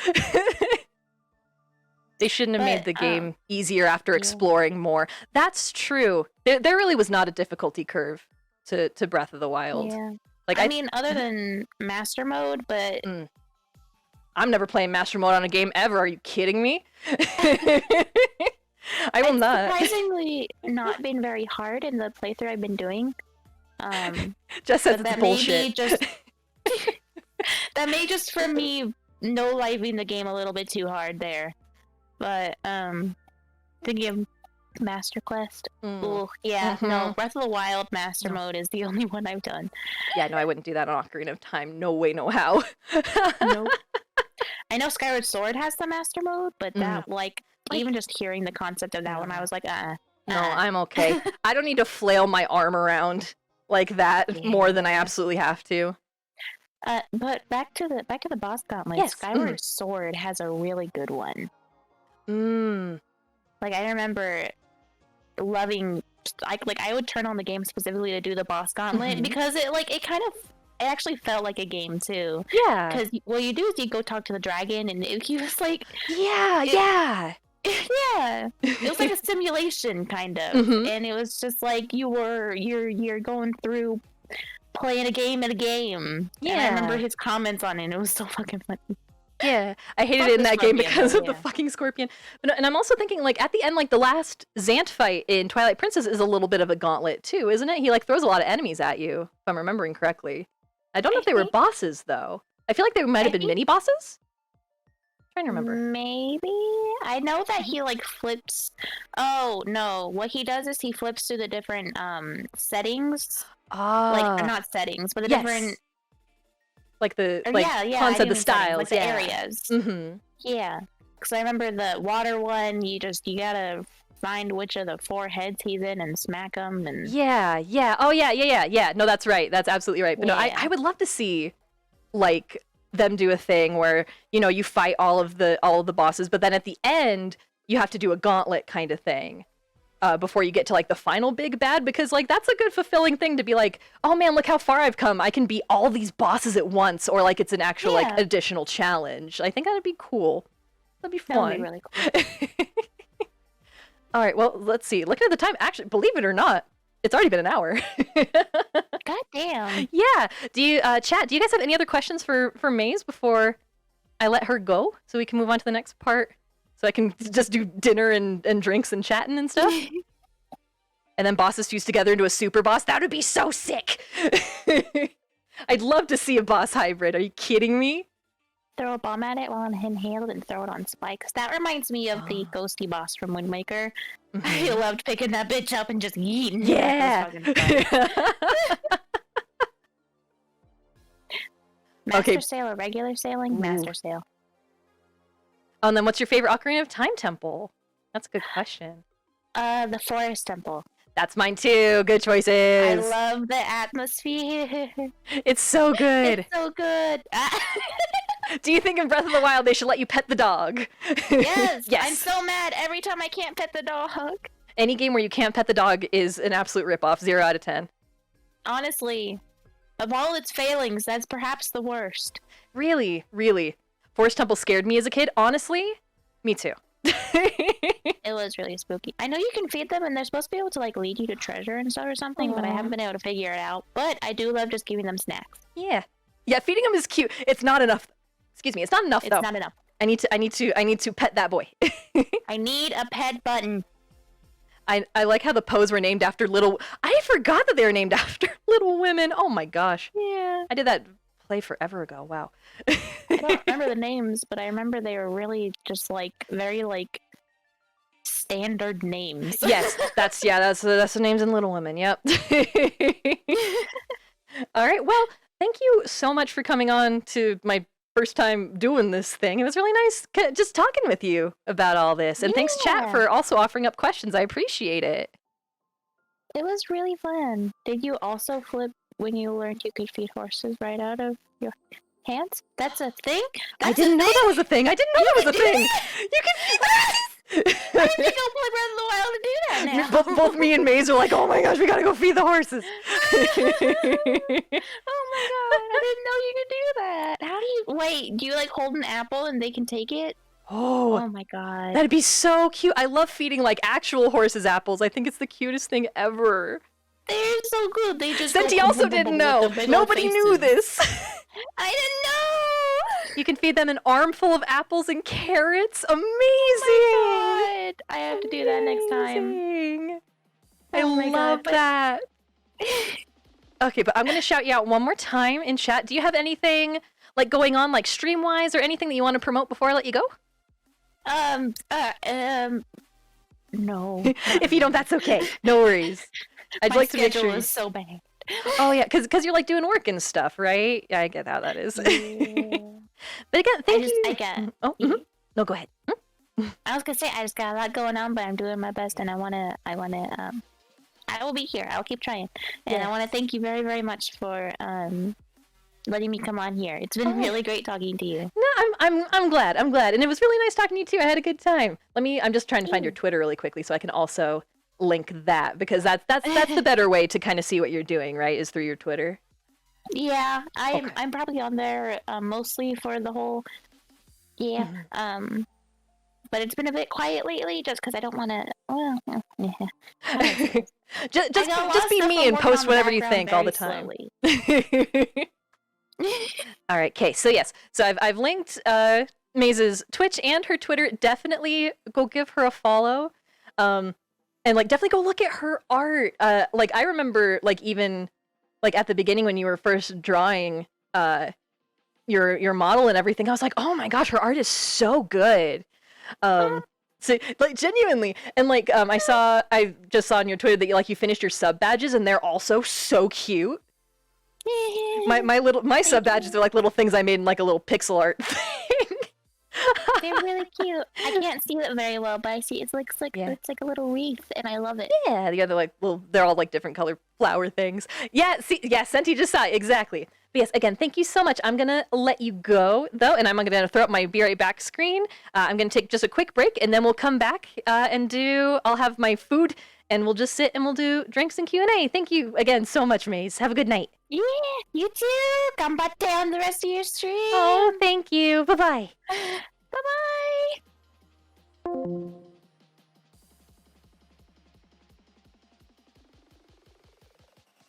They shouldn't have made the game easier after exploring more. That's true. There really was not a difficulty curve to Breath of the Wild. Yeah. Like I mean, other than Master Mode, but I'm never playing Master Mode on a game ever. Are you kidding me? I will not. Surprisingly, not been very hard in the playthrough I've been doing. Just says that it's bullshit. That may just for me no living the game a little bit too hard there. But thinking of Master Quest. Ooh, yeah, no, Breath of the Wild Master Mode is the only one I've done. Yeah, no, I wouldn't do that on Ocarina of Time. No way, no how. Nope. I know Skyward Sword has the Master Mode, but that like even just hearing the concept of that one, I was like, No, I'm okay. I don't need to flail my arm around like that more than I absolutely have to. But back to the boss gauntlet. Yes. Skyward Sword has a really good one. Like I remember loving, I would turn on the game specifically to do the boss gauntlet because it actually felt like a game too. Yeah. Because what you do is you go talk to the dragon, and he was like, yeah. yeah, it was like a simulation kind of, and it was just like you're going through playing a game at a game. Yeah. And I remember his comments on it, and it was so fucking funny. Yeah, I hated it in that game because of the fucking scorpion. And I'm also thinking, like, at the end, like, the last Zant fight in Twilight Princess is a little bit of a gauntlet, too, isn't it? He, like, throws a lot of enemies at you, if I'm remembering correctly. I don't know if they were bosses, though. I feel like they might have been mini-bosses? I'm trying to remember. Maybe? I know that he, like, flips... Oh, no. What he does is he flips through the different, settings. Like, not settings, but the different... Like the concept, the styles, like the areas. Yeah, because I remember the water one. You gotta find which of the 4 heads he's in and smack them. And oh yeah. No, that's right. That's absolutely right. But no, I would love to see like them do a thing where you fight all of the bosses, but then at the end you have to do a gauntlet kind of thing. Before you get to like the final big bad, because like that's a good fulfilling thing to be like, oh man, look how far I've come. I can beat all these bosses at once, or like it's an actual like additional challenge. I think that'd be cool. That'd be fun. That'd be really cool. All right, well, let's see. Looking at the time, actually, believe it or not, it's already been an hour. God damn. Yeah. Do you chat? Do you guys have any other questions for Maes before I let her go, so we can move on to the next part? So I can just do dinner and drinks and chatting and stuff? And then bosses fuse together into a super boss? That would be so sick! I'd love to see a boss hybrid. Are you kidding me? Throw a bomb at it while inhaled and throw it on spikes. That reminds me of the ghosty boss from Wind Waker. I loved picking that bitch up and just yeeting. Yeah! Master Sail or regular sailing? Master Sail. Oh, and then what's your favorite Ocarina of Time temple? That's a good question. The Forest Temple. That's mine too. Good choices. I love the atmosphere. It's so good. It's so good. Do you think in Breath of the Wild they should let you pet the dog? Yes. Yes. I'm so mad every time I can't pet the dog. Any game where you can't pet the dog is an absolute ripoff. 0 out of 10. Honestly. Of all its failings, that's perhaps the worst. Really, really. Forest Temple scared me as a kid. Honestly, me too. It was really spooky. I know you can feed them, and they're supposed to be able to like lead you to treasure and stuff or something, but I haven't been able to figure it out. But I do love just giving them snacks. Yeah, yeah. Feeding them is cute. It's not enough. Excuse me. It's not enough though. It's not enough. I need to pet that boy. I need a pet button. I like how the Poes were named after little. I forgot that they were named after Little Women. Oh my gosh. Yeah. I did that play forever ago. Wow. I don't remember the names, but I remember they were really just like very like standard names. Yes, that's the names in Little Women. Yep. All right. Well, thank you so much for coming on to my first time doing this thing. It was really nice just talking with you about all this. And thanks, chat, for also offering up questions. I appreciate it. It was really fun. Did you also flip when you learned you could feed horses right out of your hands? That's a thing? I didn't know that was a thing. I didn't know that was a thing. You can. I need to go play Breath of the Wild to do that now. Both me and Maes are like, oh my gosh, we gotta go feed the horses. Oh my god, I didn't know you could do that. How do you wait? Do you like hold an apple and they can take it? Oh my god. That'd be so cute. I love feeding like actual horses apples. I think it's the cutest thing ever. They're so good. They just Senti also didn't know. Nobody knew this. I didn't know. You can feed them an armful of apples and carrots. Amazing. Oh my god. I have to do that next time. I love that. Okay, but I'm gonna shout you out one more time in chat. Do you have anything like going on, like stream-wise, or anything that you want to promote before I let you go? No. If you don't, that's okay. No worries. I'd like to make sure. My schedule is so bad. Oh yeah, because you're like doing work and stuff, right? Yeah, I get how that is. Yeah. But again, thank you. Oh, no, go ahead. I was gonna say I just got a lot going on, but I'm doing my best, and I will be here. I'll keep trying, and I want to thank you very, very much for letting me come on here. It's been really great talking to you. No, I'm glad. I'm glad, and it was really nice talking to you too. I had a good time. I'm just trying to find your Twitter really quickly so I can also link that, because that's the better way to kind of see what you're doing, right? Is through your Twitter. Yeah, I'm probably on there mostly for the whole but it's been a bit quiet lately just because I don't want to. Well, yeah. just be me and post whatever you think all the time. All right, okay. So yes, so I've linked Maze's Twitch and her Twitter. Definitely go give her a follow, and like definitely go look at her art. Like I remember, like even like at the beginning when you were first drawing your model and everything, I was like, oh my gosh, her art is so good. So like genuinely, and like I just saw on your Twitter that you finished your sub badges, and they're also so cute. My sub badges are like little things I made in like a little pixel art thing. They're really cute. I can't see it very well, but I see it's like a little wreath, and I love it. Yeah, the other they're all like different color flower things. Yeah, Senti just saw it, exactly. But yes, again, thank you so much. I'm gonna let you go though, and I'm gonna throw up my Be Right Back screen. I'm gonna take just a quick break, and then we'll come back and I'll have my food, and we'll just sit and we'll do drinks and Q&A. Thank you again so much, Maze. Have a good night. Yeah, you too. Ganbatte on the rest of your stream. Oh, thank you. Bye-bye. Bye-bye.